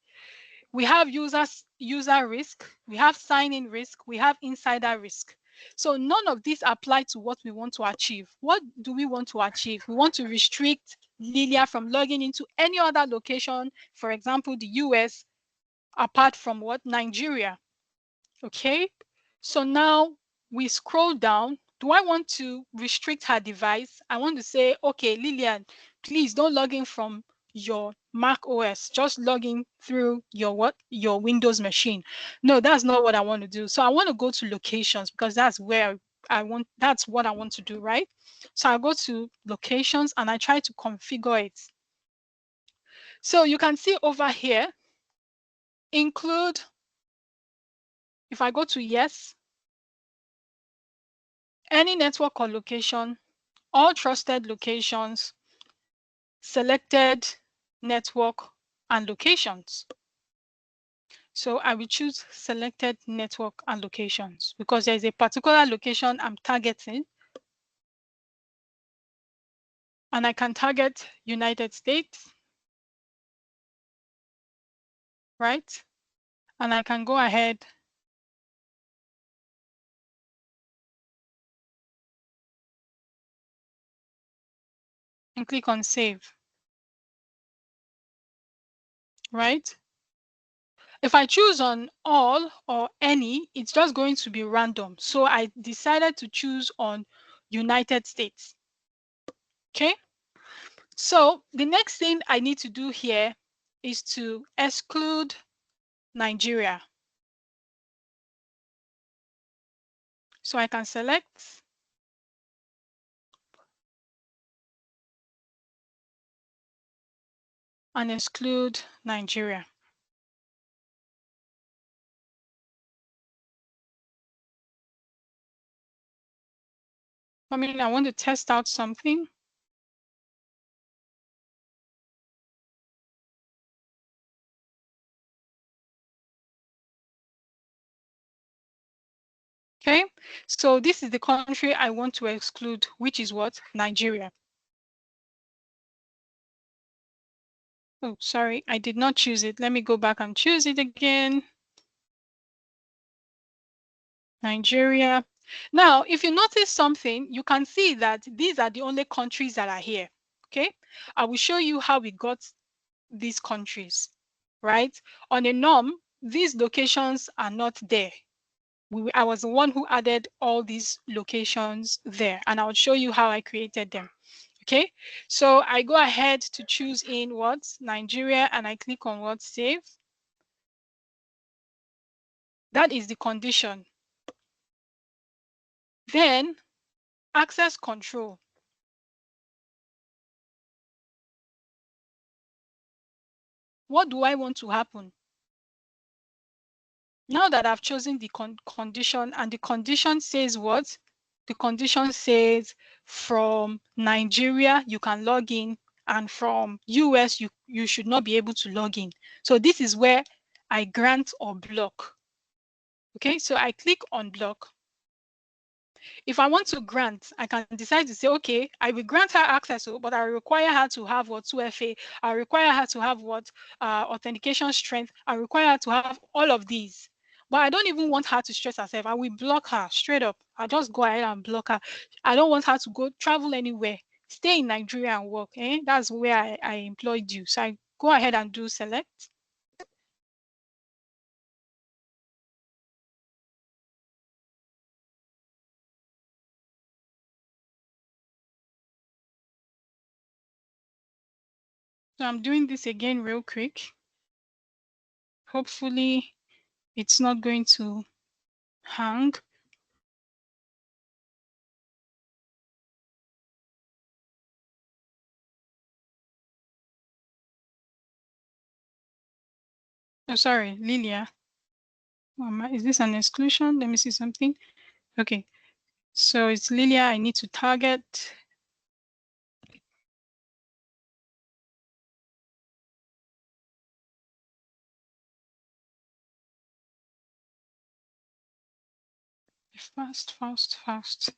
We have user risk, we have sign-in risk, we have insider risk. So none of these apply to what we want to achieve. What do we want to achieve? We want to restrict Lilia from logging into any other location, for example, the US, apart from what? Nigeria. Okay, so now we scroll down. Do I want to restrict her device? I want to say, okay, Lillian, please don't log in from your Mac OS. Just log in through your Windows machine. No, that's not what I want to do. So I want to go to locations because that's what I want to do, right? So I go to locations and I try to configure it. So you can see over here, include, if I go to yes, any network or location, all trusted locations, selected network and locations. So I will choose selected network and locations because there's a particular location I'm targeting. And I can target United States, right? And I can go ahead and click on save, right? If I choose on all or any, it's just going to be random. So I decided to choose on United States. Okay. So the next thing I need to do here is to exclude Nigeria. So I can select and exclude Nigeria. I mean, I want to test out something. Okay, so this is the country I want to exclude, which is what? Nigeria. Oh, sorry, I did not choose it. Let me go back and choose it again. Nigeria. Now, if you notice something, you can see that these are the only countries that are here. Okay, I will show you how we got these countries, right? On a norm, these locations are not there. I was the one who added all these locations there, and I'll show you how I created them. Okay, so I go ahead to choose in what? Nigeria, and I click on what? Save. That is the condition. Then access control. What do I want to happen? Now that I've chosen the condition, and the condition says what? The condition says from Nigeria you can log in, and from US you should not be able to log in. So this is where I grant or block. Okay, so I click on block. If I want to grant, I can decide to say, okay, I will grant her access, but I require her to have what? 2FA. I require her to have what? Authentication strength. I require her to have all of these. But I don't even want her to stress herself. I will block her straight up. I'll just go ahead and block her. I don't want her to go travel anywhere. Stay in Nigeria and work. That's where I employed you. So I go ahead and do select. So I'm doing this again real quick. Hopefully it's not going to hang. Oh, sorry, Lilia. Is this an exclusion? Let me see something. Okay, so it's Lilia I need to target. Fast, fast, fast.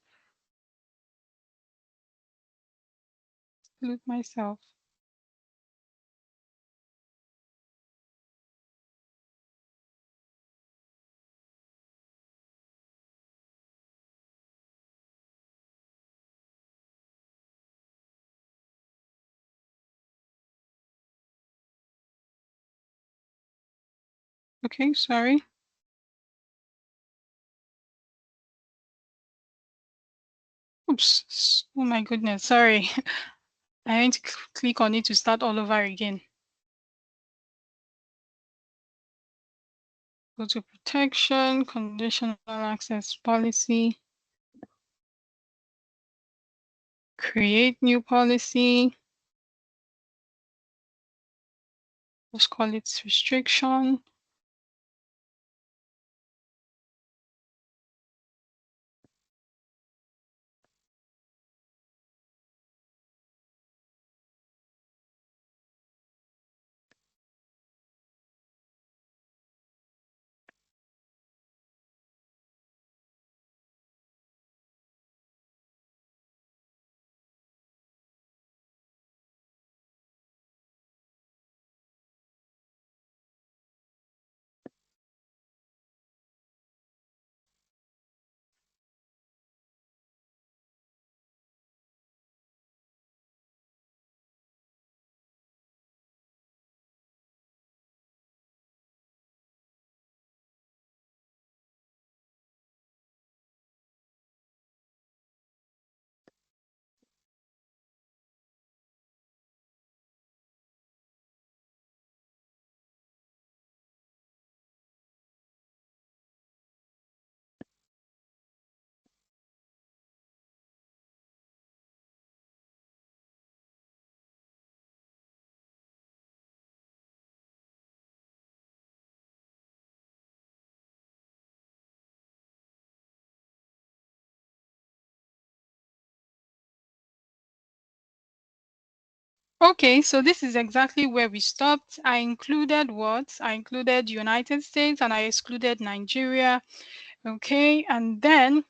Look myself. Okay, sorry. Oops. Oh my goodness, sorry. I need to click on it to start all over again. Go to protection, conditional access policy, create new policy. Let's call it restriction. Okay, so this is exactly where we stopped. I included what? I included United States and I excluded Nigeria. Okay, and then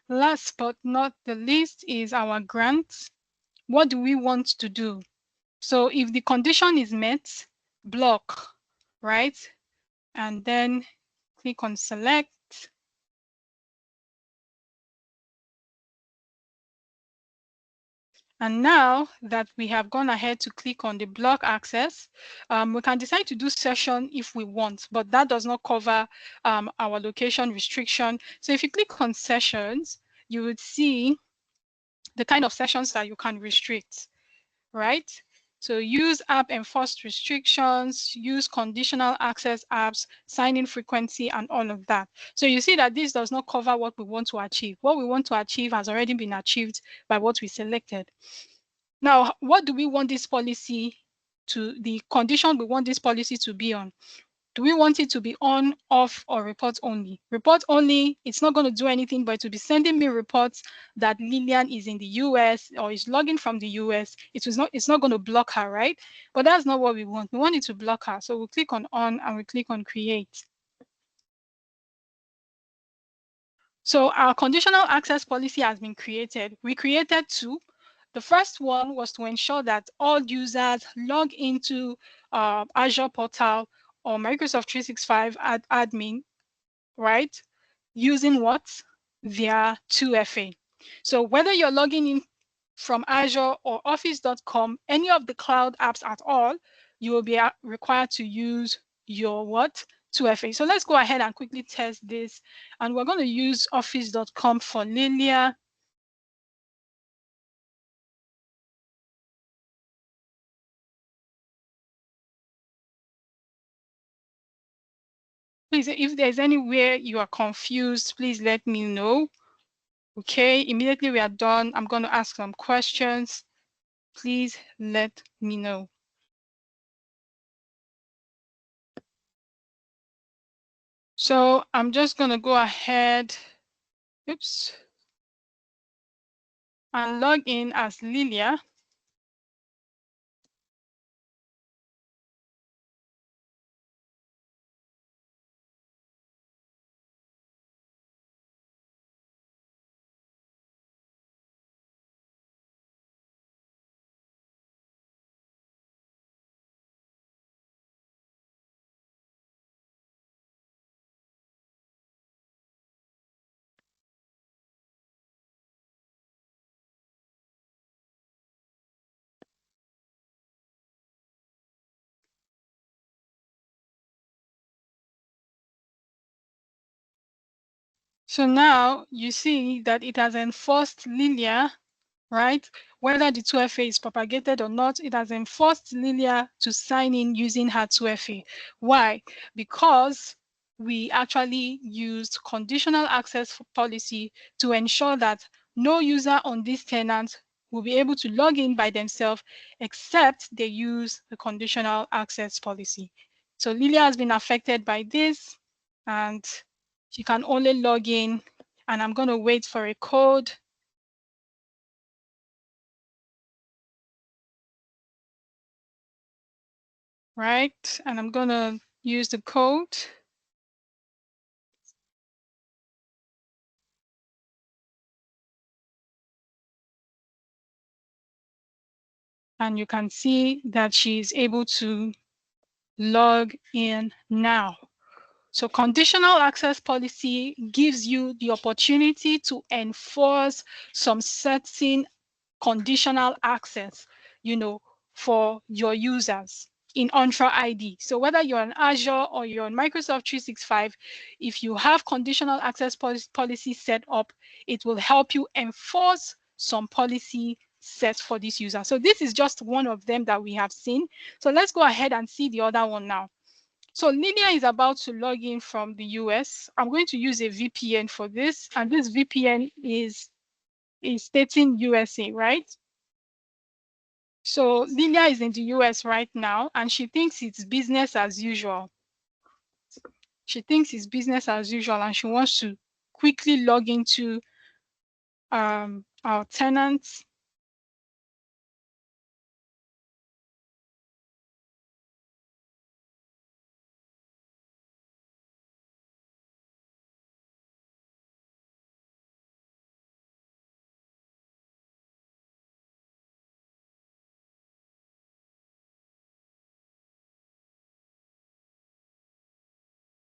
last but not the least is our grant. What do we want to do? So if the condition is met, block, right? And then click on select. And now that we have gone ahead to click on the block access, we can decide to do session if we want, but that does not cover our location restriction. So if you click on sessions, you would see the kind of sessions that you can restrict, right? So use app enforced restrictions, use conditional access apps, sign-in frequency, and all of that. So you see that this does not cover what we want to achieve. What we want to achieve has already been achieved by what we selected. Now, what do we want this policy to, the condition we want this policy to be on? Do we want it to be on, off, or report only? Report only, it's not going to do anything, but it will be sending me reports that Lillian is in the US or is logging from the US. It's not going to block her, right? But that's not what we want. We want it to block her. So we'll click on and we click on create. So our conditional access policy has been created. We created two. The first one was to ensure that all users log into Azure portal or Microsoft 365 admin, right? Using what? Their 2FA. So whether you're logging in from Azure or Office.com, any of the cloud apps at all, you will be required to use your what? 2FA. So let's go ahead and quickly test this. And we're going to use Office.com for Lilia. Please, if there's anywhere you are confused, please let me know. Okay, immediately we are done, I'm going to ask some questions. Please let me know. So I'm just going to go ahead, oops, and log in as Lilia. So now you see that it has enforced Lilia, right? Whether the 2FA is propagated or not, it has enforced Lilia to sign in using her 2FA. Why? Because we actually used conditional access policy to ensure that no user on this tenant will be able to log in by themselves except they use the conditional access policy. So Lilia has been affected by this and she can only log in, and I'm going to wait for a code. Right, and I'm going to use the code. And you can see that she's able to log in now. So conditional access policy gives you the opportunity to enforce some certain conditional access, for your users in Entra ID. So whether you're on Azure or you're on Microsoft 365, if you have conditional access policy set up, it will help you enforce some policy set for this user. So this is just one of them that we have seen. So let's go ahead and see the other one now. So Lilia is about to log in from the US. I'm going to use a VPN for this, and this VPN is stating USA, right? So Lilia is in the US right now, and she thinks it's business as usual. She thinks it's business as usual, and she wants to quickly log into our tenants.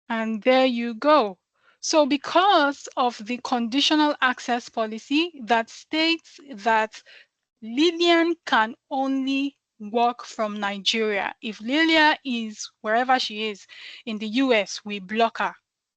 And there you go. So because of the conditional access policy that states that Lillian can only work from Nigeria. If Lilia is wherever she is in the US, we block her,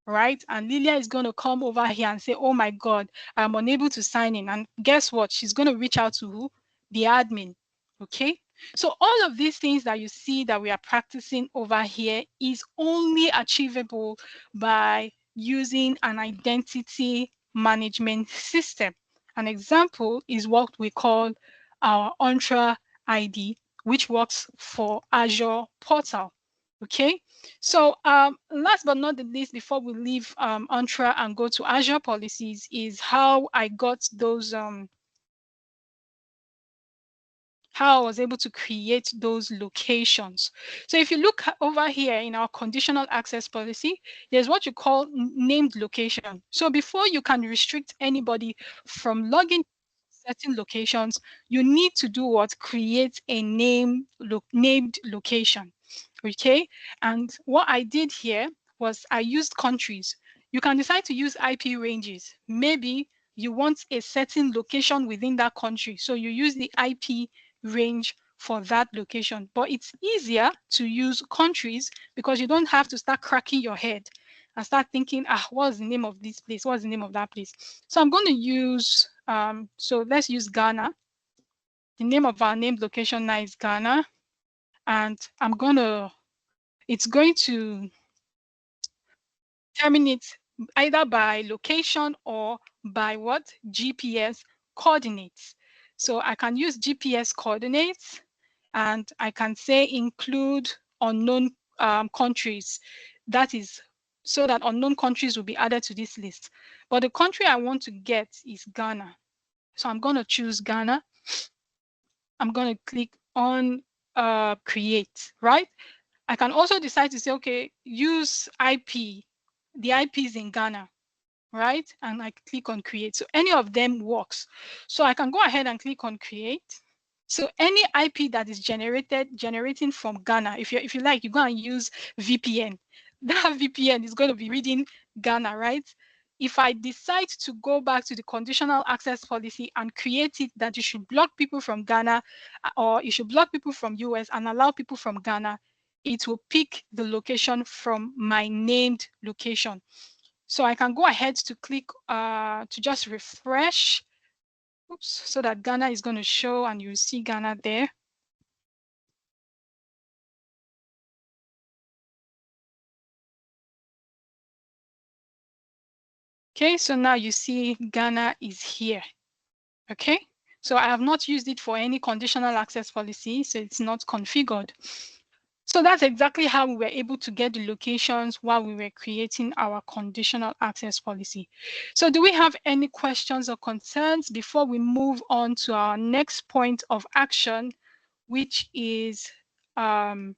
right? And Lilia is going to come over here and say, oh my God, I'm unable to sign in. And guess what? She's going to reach out to who? The admin, okay? So all of these things that you see that we are practicing over here is only achievable by using an identity management system. An example is what we call our Entra ID, which works for Azure portal. Okay, so last but not the least, before we leave Entra and go to Azure policies, is how I got those how I was able to create those locations. So if you look over here in our conditional access policy, there's what you call named location. So before you can restrict anybody from logging certain locations, you need to do what? Create a named location. Okay, and what I did here was I used countries. You can decide to use IP ranges. Maybe you want a certain location within that country, so you use the IP range for that location. But it's easier to use countries because you don't have to start cracking your head and start thinking, what's the name of this place? What's the name of that place? So I'm going to use, so let's use Ghana. The name of our named location now is Ghana. And it's going to terminate either by location or by what? GPS coordinates. So I can use GPS coordinates and I can say include unknown countries. That is so that unknown countries will be added to this list. But the country I want to get is Ghana. So I'm going to choose Ghana. I'm going to click on create, right? I can also decide to say, okay, use IP. The IP is in Ghana, right? And I click on create. So any of them works. So I can go ahead and click on create. So any IP that is generating from Ghana, if you like, you go and use VPN. That VPN is going to be reading Ghana, right? If I decide to go back to the conditional access policy and create it that you should block people from Ghana or you should block people from US and allow people from Ghana, it will pick the location from my named location. So I can go ahead to click to just refresh. Oops, so that Ghana is going to show and you see Ghana there. Okay, so now you see Ghana is here. Okay, so I have not used it for any conditional access policy, so it's not configured. So that's exactly how we were able to get the locations while we were creating our conditional access policy. So do we have any questions or concerns before we move on to our next point of action, which is our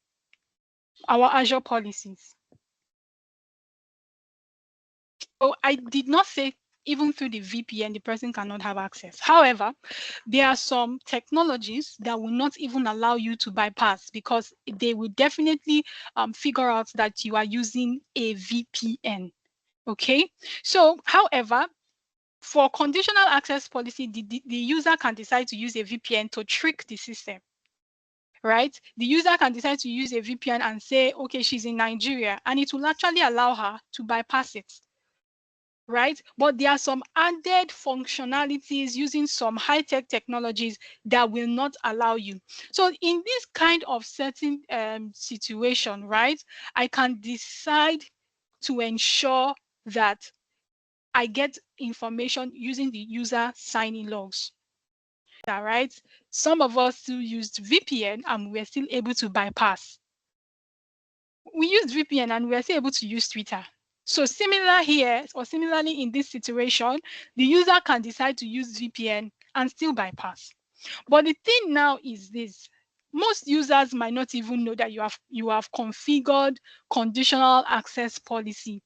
Azure policies? So I did not say even through the VPN, the person cannot have access. However, there are some technologies that will not even allow you to bypass because they will definitely figure out that you are using a VPN. Okay, so however, for conditional access policy, the user can decide to use a VPN to trick the system. Right? The user can decide to use a VPN and say, okay, she's in Nigeria, and it will actually allow her to bypass it. Right? But there are some added functionalities using some high-tech technologies that will not allow you. So in this kind of certain situation, right, I can decide to ensure that I get information using the user sign-in logs. Right? Some of us still used VPN and we're still able to bypass. We used VPN and we're still able to use Twitter. So similar here, or similarly in this situation, the user can decide to use VPN and still bypass. But the thing now is this: most users might not even know that you have configured conditional access policy.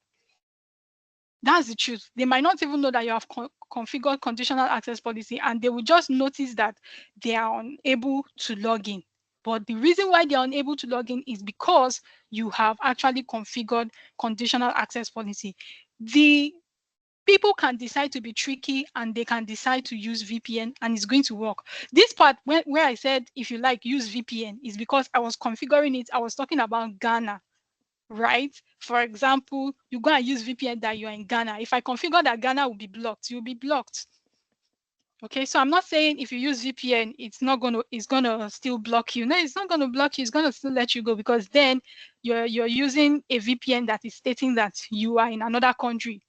That's the truth. They might not even know that you have configured conditional access policy, and they will just notice that they are unable to log in. But the reason why they're unable to log in is because you have actually configured conditional access policy. The people can decide to be tricky and they can decide to use VPN and it's going to work. This part where I said, if you like, use VPN is because I was configuring it. I was talking about Ghana, right? For example, you go and use VPN that you're in Ghana. If I configure that Ghana will be blocked, you'll be blocked. Okay, so I'm not saying if you use VPN, it's gonna still block you. No, it's not gonna block you. It's gonna still let you go because then you're using a VPN that is stating that you are in another country.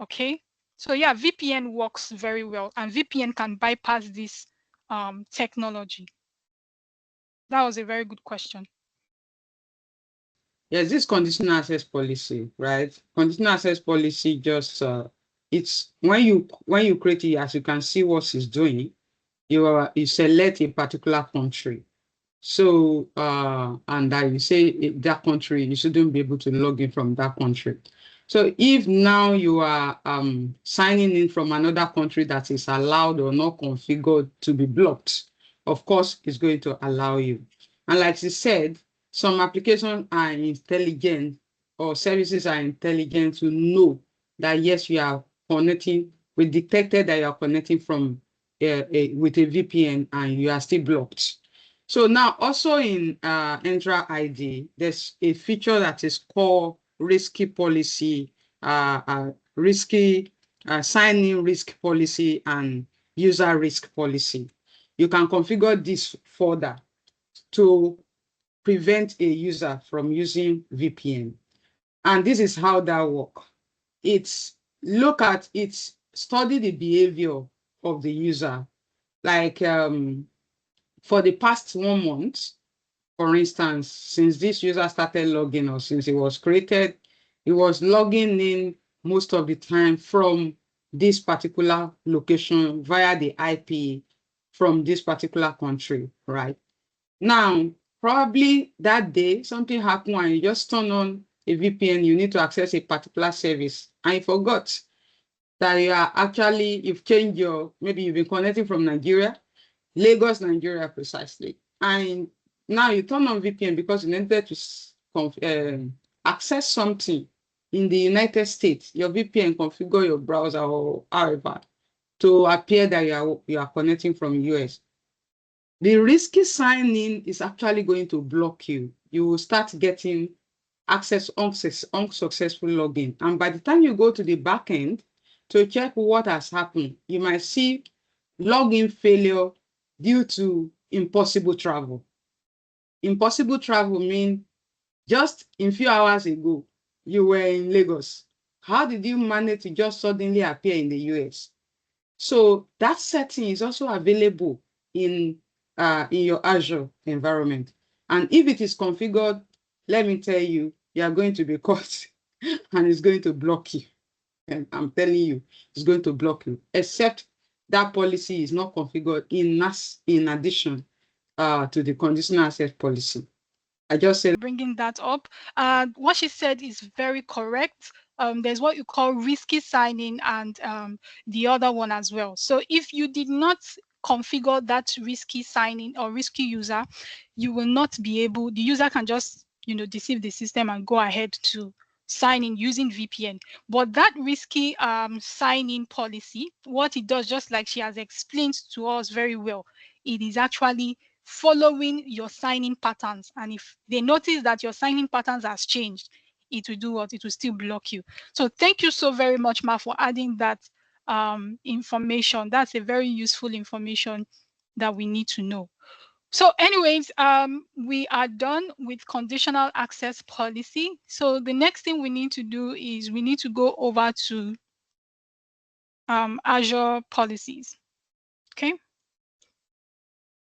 Okay, so yeah, VPN works very well, and VPN can bypass this technology. That was a very good question. Yes, this conditional access policy, right? Conditional access policy just it's when you create it, as you can see what it's doing, you select a particular country. So and that you say that country, you shouldn't be able to log in from that country. So if now you are signing in from another country that is allowed or not configured to be blocked, of course, it's going to allow you. And like she said, some applications are intelligent or services are intelligent to know that yes, you are connecting. We detected that you are connecting from with a VPN and you are still blocked. So now also in Entra ID, there's a feature that is called risky policy, risky sign-in risk policy and user risk policy. You can configure this further to prevent a user from using VPN. And this is how that works. It's study the behavior of the user. Like for the past 1 month, for instance, since this user started logging or since it was created, it was logging in most of the time from this particular location via the IP from this particular country, right? Now, probably that day, something happened and you just turn on a VPN, you need to access a particular service and you forgot that you've changed maybe you've been connecting from Nigeria, Lagos, Nigeria precisely. And now you turn on VPN because you needed to access something in the United States. Your VPN configure your browser or however to appear that you are connecting from US. The risky sign-in is actually going to block you. You will start getting unsuccessful login. And by the time you go to the back end to check what has happened, you might see login failure due to impossible travel. Impossible travel means just a few hours ago, you were in Lagos. How did you manage to just suddenly appear in the US? So that setting is also available in your Azure environment. And if it is configured, let me tell you, you are going to be caught and it's going to block you. And I'm telling you, it's going to block you, except that policy is not configured in addition to the conditional access policy. I just said Bringing that up. What she said is very correct. There's what you call risky signing and the other one as well. So if you did not configure that risky signing or risky user, you will not be able, the user can just, deceive the system and go ahead to sign in using VPN. But that risky sign-in policy, what it does, just like she has explained to us very well, it is actually following your signing patterns. And if they notice that your signing patterns has changed, it will do what? It will still block you. So thank you so very much, Ma, for adding that information. That's a very useful information that we need to know. So anyways, we are done with conditional access policy. So the next thing we need to do is we need to go over to Azure policies. Okay.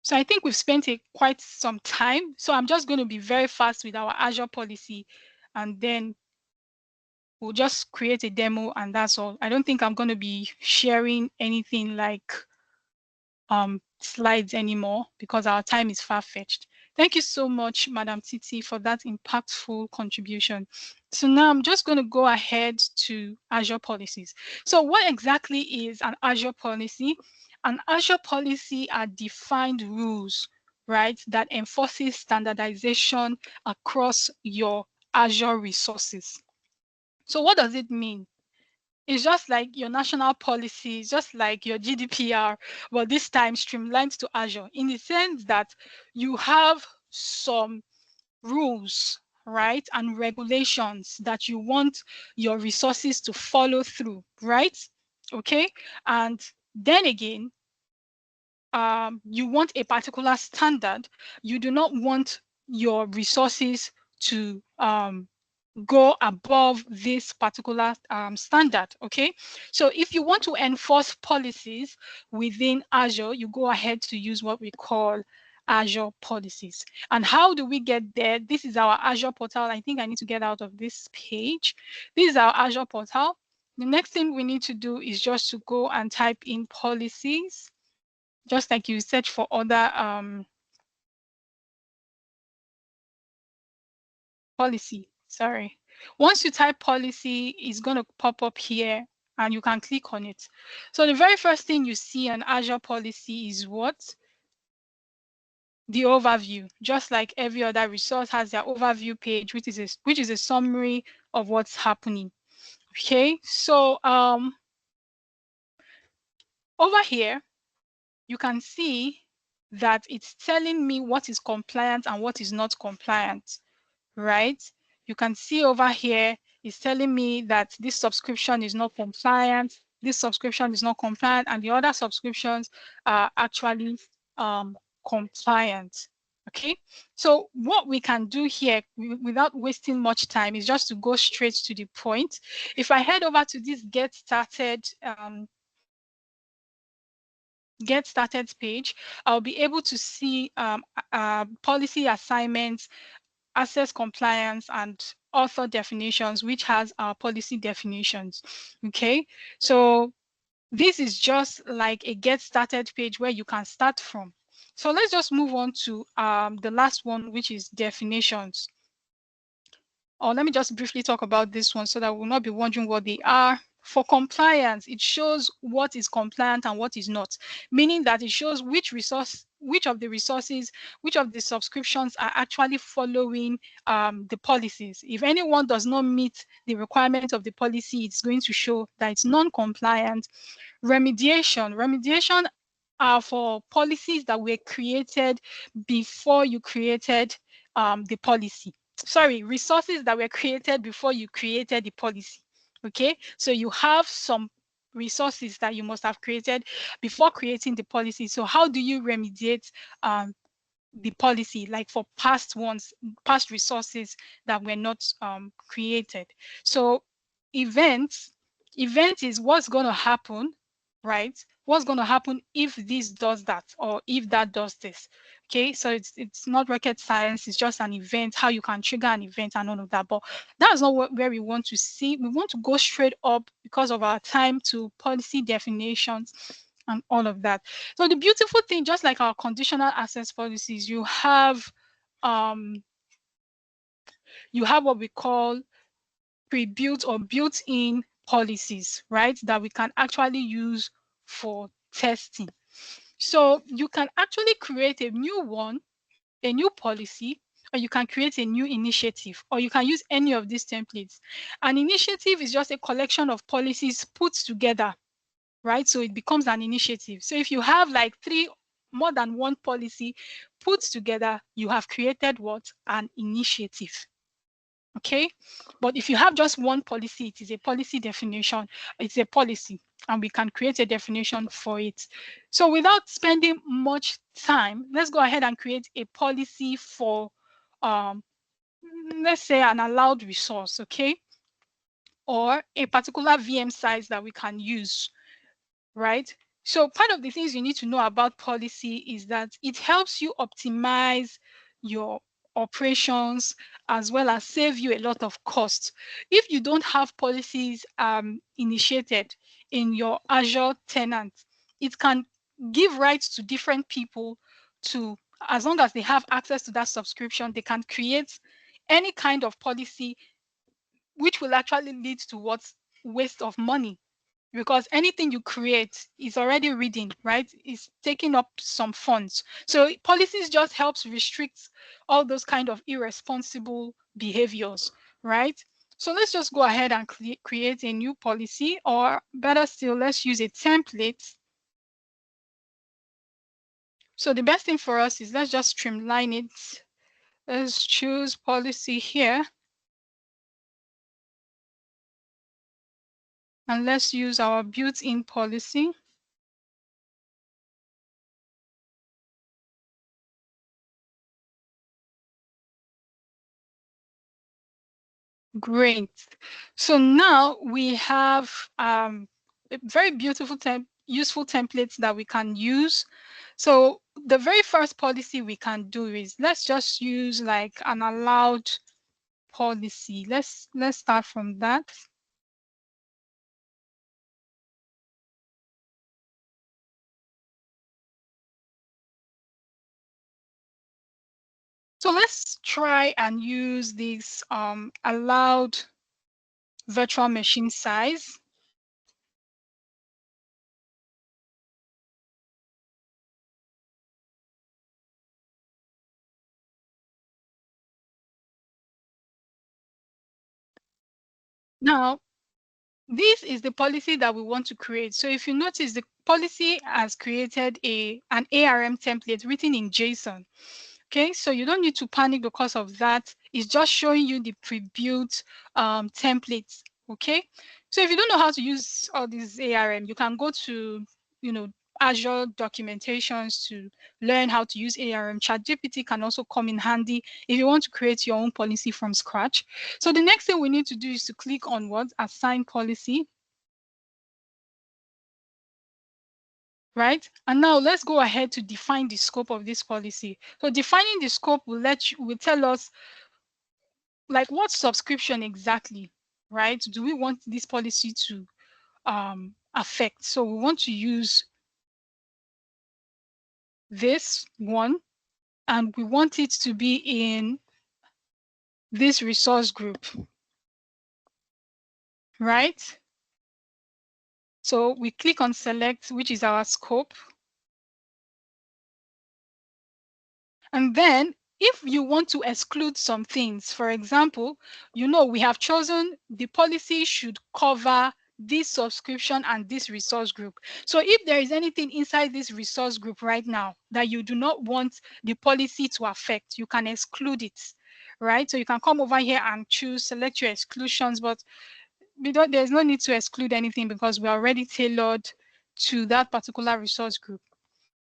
So I think we've spent quite some time. So I'm just going to be very fast with our Azure policy, and then we'll just create a demo and that's all. I don't think I'm going to be sharing anything like slides anymore because our time is far-fetched. Thank you so much, Madam Titi, for that impactful contribution. So now I'm just going to go ahead to Azure policies. So what exactly is an Azure policy? An Azure policy are defined rules, right, that enforces standardization across your Azure resources. So what does it mean? It's just like your national policy, just like your GDPR, but this time streamlined to Azure, in the sense that you have some rules, right, and regulations that you want your resources to follow through, right? Okay. And then again, you want a particular standard. You do not want your resources to go above this particular standard. Okay, so if you want to enforce policies within Azure, you go ahead to use what we call Azure policies. And how do we get there? This is our Azure portal. I think I need to get out of this page. This is our Azure portal. The next thing we need to do is just to go and type in policies, just like you search for other policy. Sorry. Once you type policy, it's going to pop up here and you can click on it. So the very first thing you see on Azure policy is what? The overview. Just like every other resource has their overview page, which is a summary of what's happening. Okay, so over here you can see that it's telling me what is compliant and what is not compliant, right? You can see over here, it's telling me that this subscription is not compliant, this subscription is not compliant, and the other subscriptions are actually compliant. Okay, so what we can do here without wasting much time is just to go straight to the point. If I head over to this get started page, I'll be able to see policy assignments, access compliance, and author definitions, which has our policy definitions. Okay, so this is just like a get started page where you can start from. So let's just move on to the last one, which is definitions. Or let me just briefly talk about this one so that we'll not be wondering what they are. For compliance, it shows what is compliant and what is not, meaning that it shows which of the resources, which of the subscriptions are actually following the policies. If anyone does not meet the requirements of the policy, it's going to show that it's non-compliant. Remediation are for policies that were created before you created the policy. Sorry, resources that were created before you created the policy. Okay, so you have some resources that you must have created before creating the policy. So how do you remediate the policy, like for past resources that were not created? So event is what's going to happen, right? What's going to happen if this does that, or if that does this? Okay, so it's not rocket science. It's just an event, how you can trigger an event and all of that. But that's not where we want to see. We want to go straight up, because of our time, to policy definitions and all of that. So the beautiful thing, just like our conditional access policies, you have what we call pre-built or built-in policies, right, that we can actually use for testing. So you can actually create a new policy, or you can create a new initiative, or you can use any of these templates. An initiative is just a collection of policies put together, right? So it becomes an initiative. So if you have like more than one policy put together, you have created what? An initiative. Okay, but if you have just one policy, it is a policy definition. It's a policy, and we can create a definition for it. So without spending much time, let's go ahead and create a policy for let's say an allowed resource, okay, or a particular VM size that we can use, right? So part of the things you need to know about policy is that it helps you optimize your operations, as well as save you a lot of cost. If you don't have policies initiated in your Azure tenant, it can give rights to different people to, as long as they have access to that subscription, they can create any kind of policy, which will actually lead to what? Waste of money. because anything you create is already reading, right? It's taking up some funds. So policies just helps restrict all those kind of irresponsible behaviors, right? So let's just go ahead and create a new policy, or better still, let's use a template. So the best thing for us is let's just streamline it. Let's choose policy here. And let's use our built-in policy. Great. So now we have a very beautiful, useful templates that we can use. So the very first policy we can do is let's just use like an allowed policy. Let's start from that. So let's try and use this allowed virtual machine size. Now, this is the policy that we want to create. So if you notice, the policy has created an ARM template written in JSON. Okay, so you don't need to panic because of that. It's just showing you the pre-built templates. Okay, so if you don't know how to use all these ARM, you can go to, you know, Azure documentations to learn how to use ARM. ChatGPT can also come in handy if you want to create your own policy from scratch. So the next thing we need to do is to click on what? Assign policy. Right? And now let's go ahead to define the scope of this policy. So defining the scope will tell us like what subscription exactly, right? Do we want this policy to affect? So we want to use this one, and we want it to be in this resource group, right? So we click on select, which is our scope. And then if you want to exclude some things, for example, you know, we have chosen the policy should cover this subscription and this resource group. So if there is anything inside this resource group right now that you do not want the policy to affect, you can exclude it, right? So you can come over here and choose, select your exclusions, but there's no need to exclude anything because we're already tailored to that particular resource group.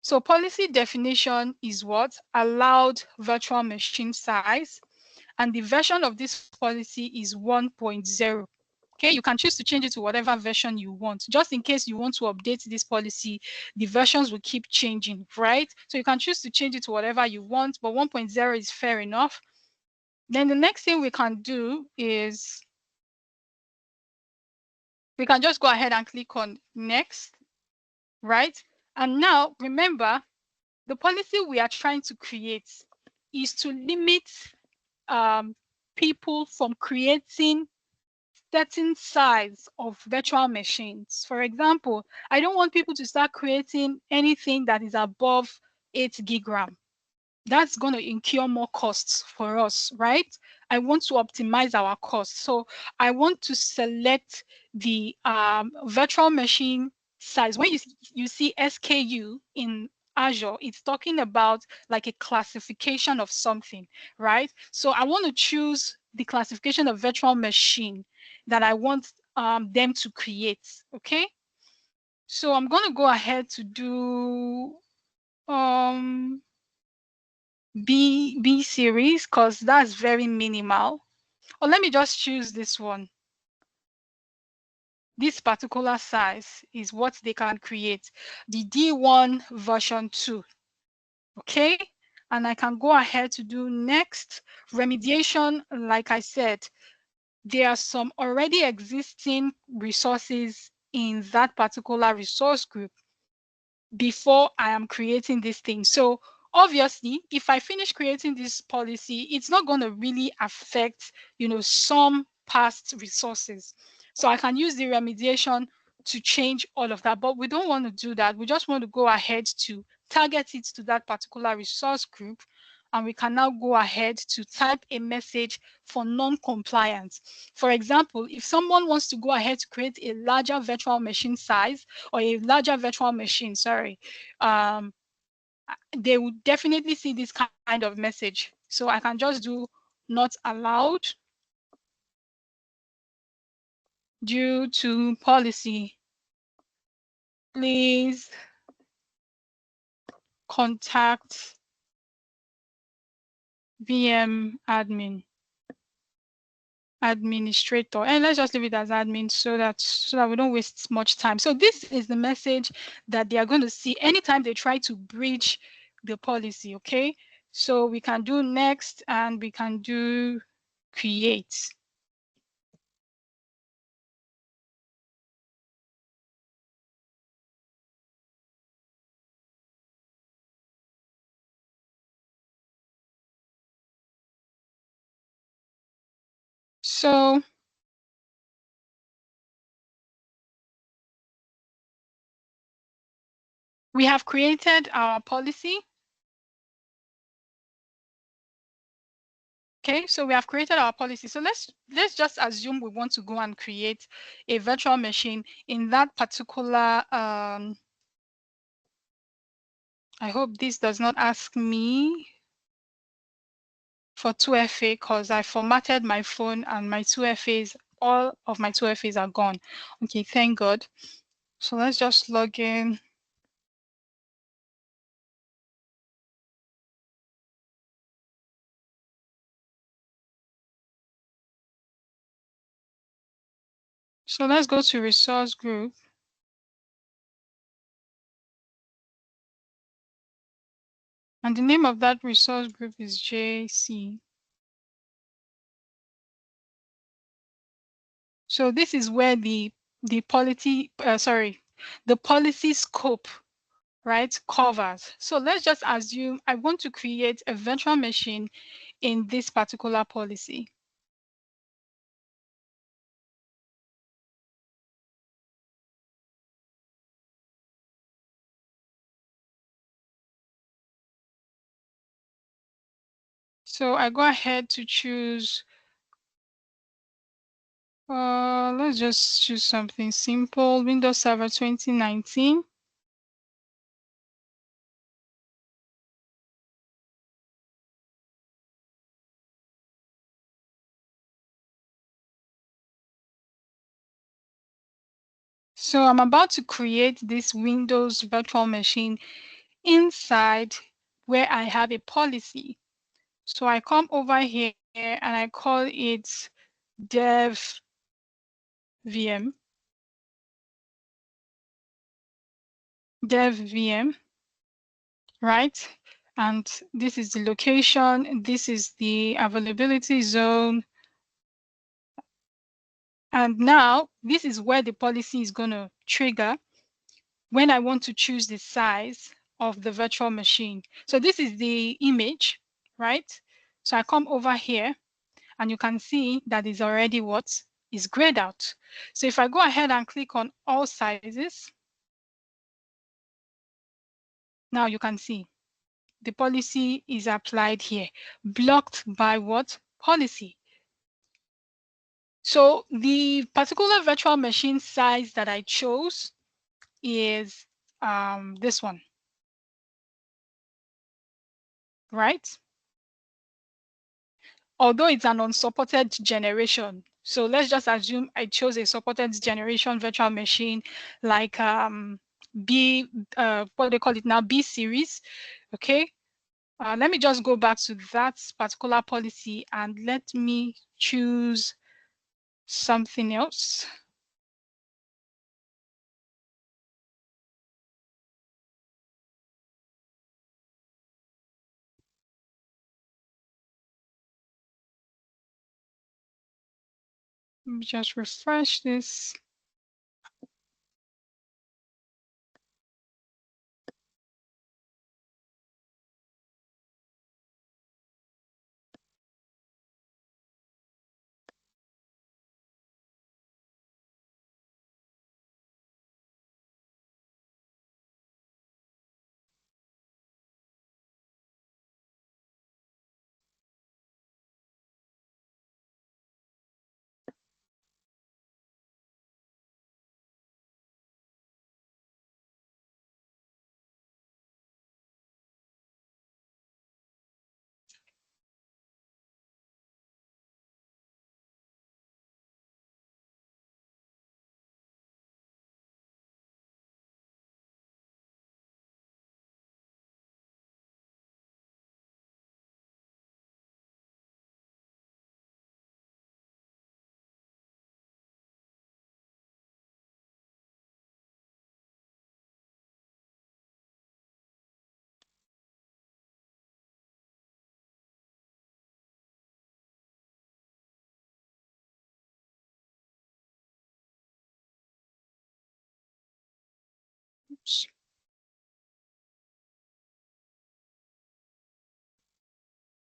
So policy definition is what? Allowed virtual machine size. And the version of this policy is 1.0. Okay, you can choose to change it to whatever version you want. Just in case you want to update this policy, the versions will keep changing, right? So you can choose to change it to whatever you want, but 1.0 is fair enough. Then the next thing we can do is we can just go ahead and click on next, right? And now remember, the policy we are trying to create is to limit people from creating certain size of virtual machines. For example, I don't want people to start creating anything that is above 8 gig RAM. That's going to incur more costs for us, right? I want to optimize our costs. So I want to select the virtual machine size. When you see SKU in Azure, it's talking about like a classification of something, right? So I want to choose the classification of virtual machine that I want them to create, okay? So I'm going to go ahead to do B series because that's very minimal. Or let me just choose this one. This particular size is what they can create. The D1 version 2. Okay. And I can go ahead to do next. Remediation, like I said, there are some already existing resources in that particular resource group before I am creating this thing. So obviously, if I finish creating this policy, it's not going to really affect, you know, some past resources. So I can use the remediation to change all of that. But we don't want to do that. We just want to go ahead to target it to that particular resource group. And we can now go ahead to type a message for non-compliance. For example, if someone wants to go ahead to create a larger virtual machine size or a larger virtual machine, sorry, they would definitely see this kind of message. So I can just do not allowed due to policy. Please contact VM admin, administrator, and let's just leave it as admin so that we don't waste much time. So this is the message that they are going to see anytime they try to breach the policy. Okay, so we can do next and we can do create. So we have created our policy. Okay, so we have created our policy. So let's just assume we want to go and create a virtual machine in that particular. I hope this does not ask me for 2FA because I formatted my phone and my 2FAs, all of my 2FAs are gone. Okay, thank God. So let's just log in. So let's go to resource group. And the name of that resource group is JC. So this is where the policy, the policy scope, right, covers. So let's just assume I want to create a virtual machine in this particular policy. So I go ahead to choose, let's just choose something simple, Windows Server 2019. So I'm about to create this Windows virtual machine inside where I have a policy. So I come over here and I call it dev VM, right? And this is the location, this is the availability zone. And now this is where the policy is going to trigger when I want to choose the size of the virtual machine. So this is the image, right? So I come over here and you can see that is already what is grayed out. So if I go ahead and click on all sizes, now you can see the policy is applied here, blocked by what? Policy. So the particular virtual machine size that I chose is this one, right? Although it's an unsupported generation. So let's just assume I chose a supported generation virtual machine like B, what they call it now, B series, okay? Let me just go back to that particular policy and let me choose something else. Let me just refresh this. Oops.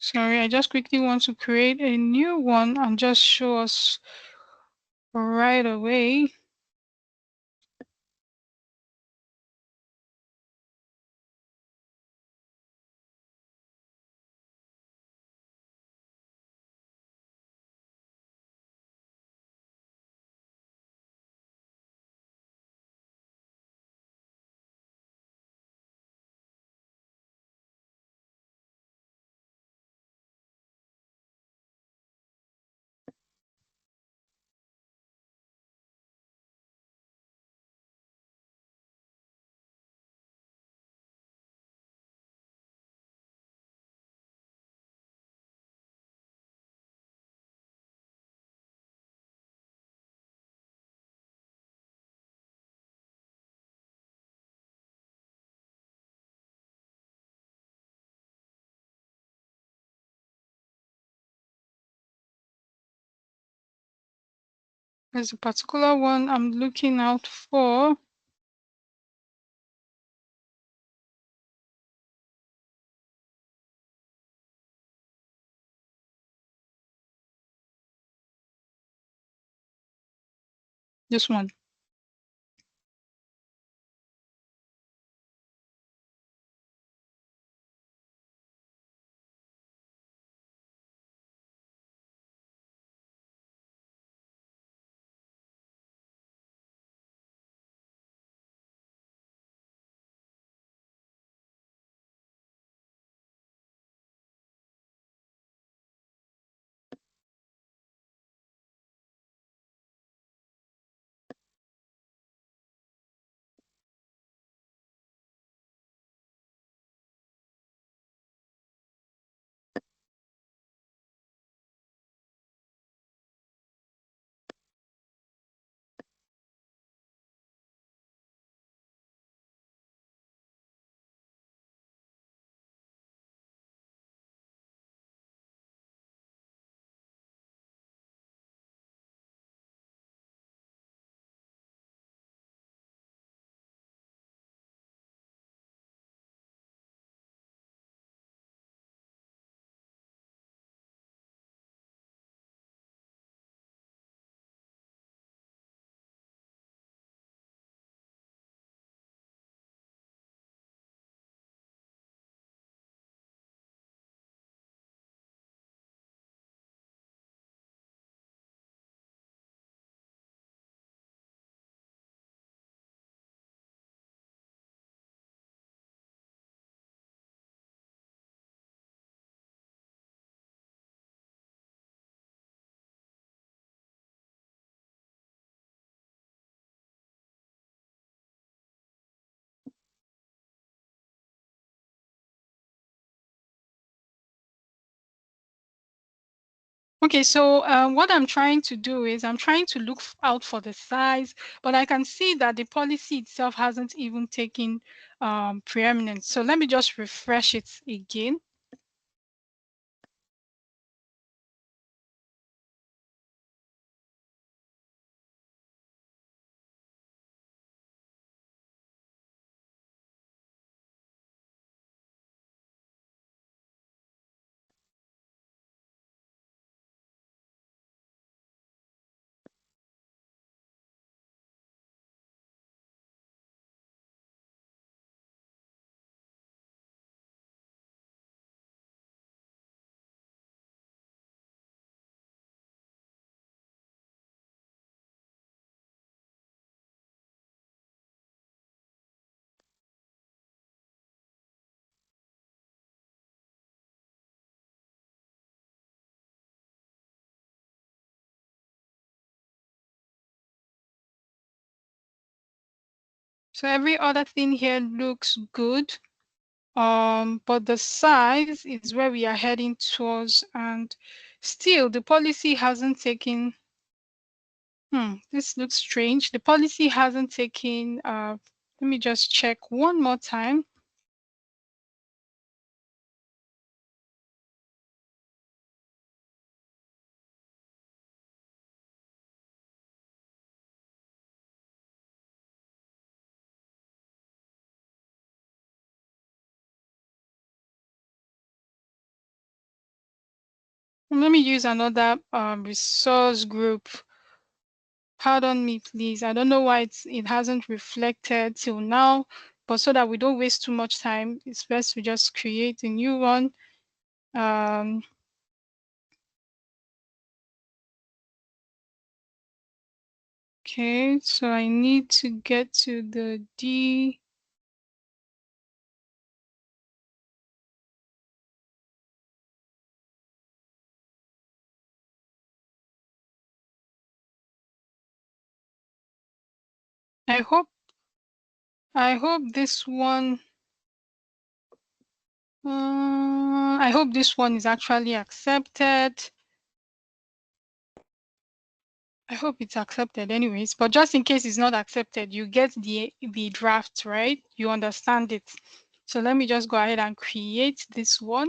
Sorry, I just quickly want to create a new one and just show us right away. There's a particular one I'm looking out for. This one. Okay, so what I'm trying to do is I'm trying to look out for the size, but I can see that the policy itself hasn't even taken preeminence. So let me just refresh it again. So every other thing here looks good. But the size is where we are heading towards, and still the policy hasn't taken. This looks strange. The policy hasn't taken. Let me just check one more time. Let me use another resource group. Pardon me, please. I don't know why it hasn't reflected till now, but so that we don't waste too much time, it's best to just create a new one. Okay, so I need to get to the D. I hope this one. I hope this one is actually accepted. I hope it's accepted anyways, but just in case it's not accepted, you get the draft, right? You understand it. So let me just go ahead and create this one.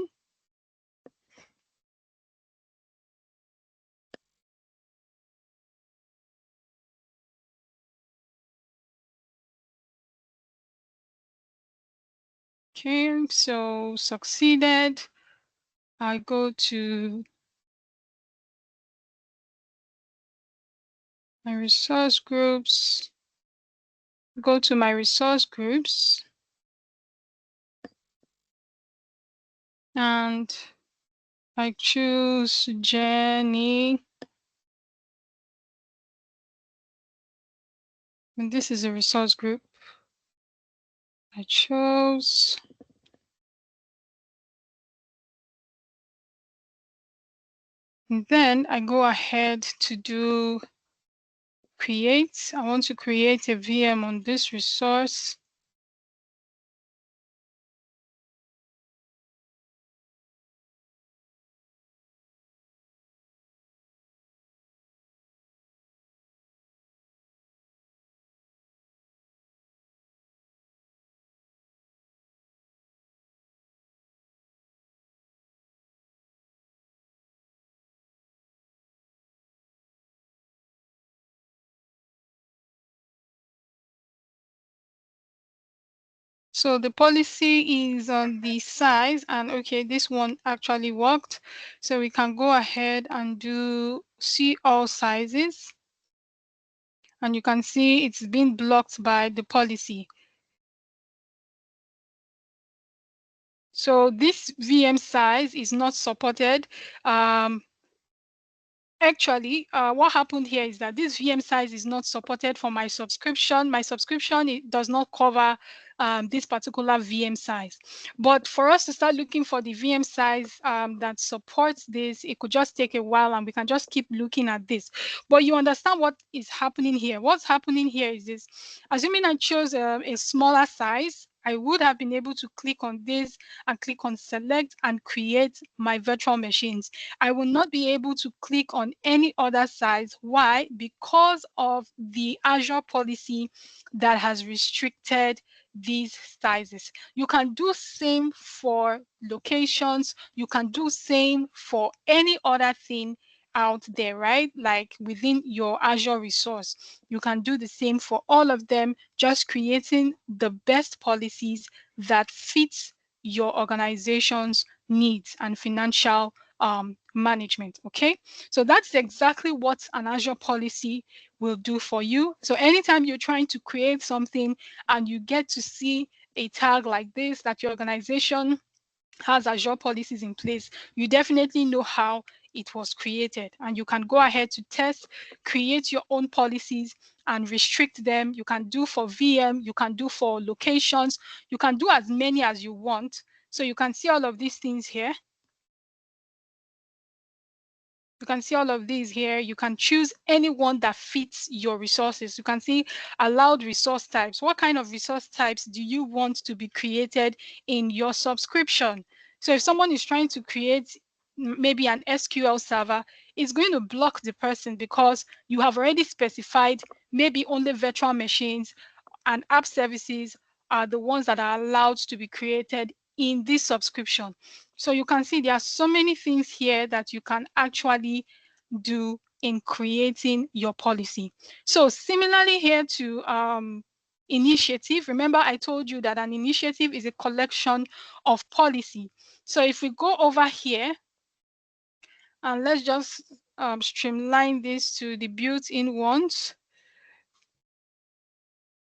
Okay, so succeeded. I go to my resource groups, go to my resource groups, and I choose Jenny. And this is a resource group. I chose. And then I go ahead to do create. I want to create a VM on this resource. So the policy is on the size, and okay, this one actually worked. So we can go ahead and do see all sizes. And you can see it's been blocked by the policy. So this VM size is not supported. Actually, what happened here is that this VM size is not supported for my subscription. My subscription, it does not cover this particular VM size. But for us to start looking for the VM size that supports this, it could just take a while, and we can just keep looking at this. But you understand what is happening here. What's happening here is this. Assuming I chose a smaller size, I would have been able to click on this and click on select and create my virtual machines. I will not be able to click on any other size. Why? Because of the Azure policy that has restricted these sizes. You can do same for locations. You can do same for any other thing out there, right? Like within your Azure resource. You can do the same for all of them, just creating the best policies that fits your organization's needs and financial management. Okay, so that's exactly what an Azure policy will do for you. So anytime you're trying to create something and you get to see a tag like this that your organization has Azure policies in place, you definitely know how it was created, and you can go ahead to test, create your own policies and restrict them. You can do for VM, you can do for locations, you can do as many as you want. So you can see all of these things here. You can see all of these here. You can choose any one that fits your resources. You can see allowed resource types. What kind of resource types do you want to be created in your subscription? So if someone is trying to create maybe an SQL server, it's going to block the person because you have already specified maybe only virtual machines and app services are the ones that are allowed to be created in this subscription. So you can see there are so many things here that you can actually do in creating your policy. So similarly here to initiative, remember I told you that an initiative is a collection of policy. So if we go over here And let's just streamline this to the built-in ones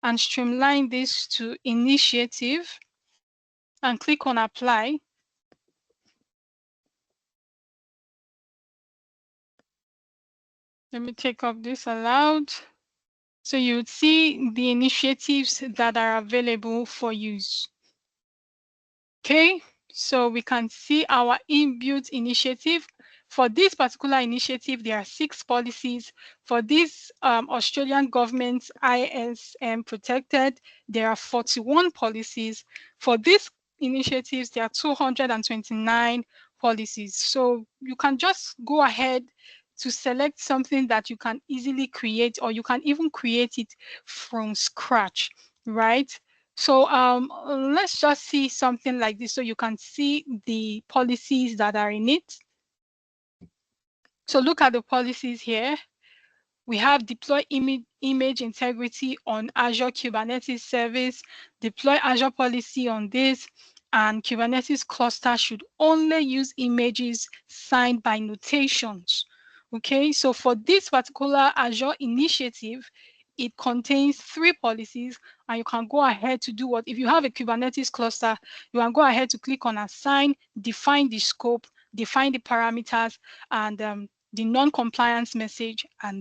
and streamline this to initiative and click on apply. Let me take off this allowed. So you would see the initiatives that are available for use. Okay, so we can see our inbuilt initiative. For this particular initiative, there are 6 policies. For this Australian government ISM protected, there are 41 policies. For these initiatives, there are 229 policies. So you can just go ahead to select something that you can easily create, or you can even create it from scratch, right? So let's just see something like this so you can see the policies that are in it. So look at the policies here. We have deploy image integrity on Azure Kubernetes service, deploy Azure policy on this, and Kubernetes cluster should only use images signed by notations. Okay, so for this particular Azure initiative, it contains 3 policies, and you can go ahead to do what? If you have a Kubernetes cluster, you can go ahead to click on assign, define the scope, define the parameters, and the non-compliance message, and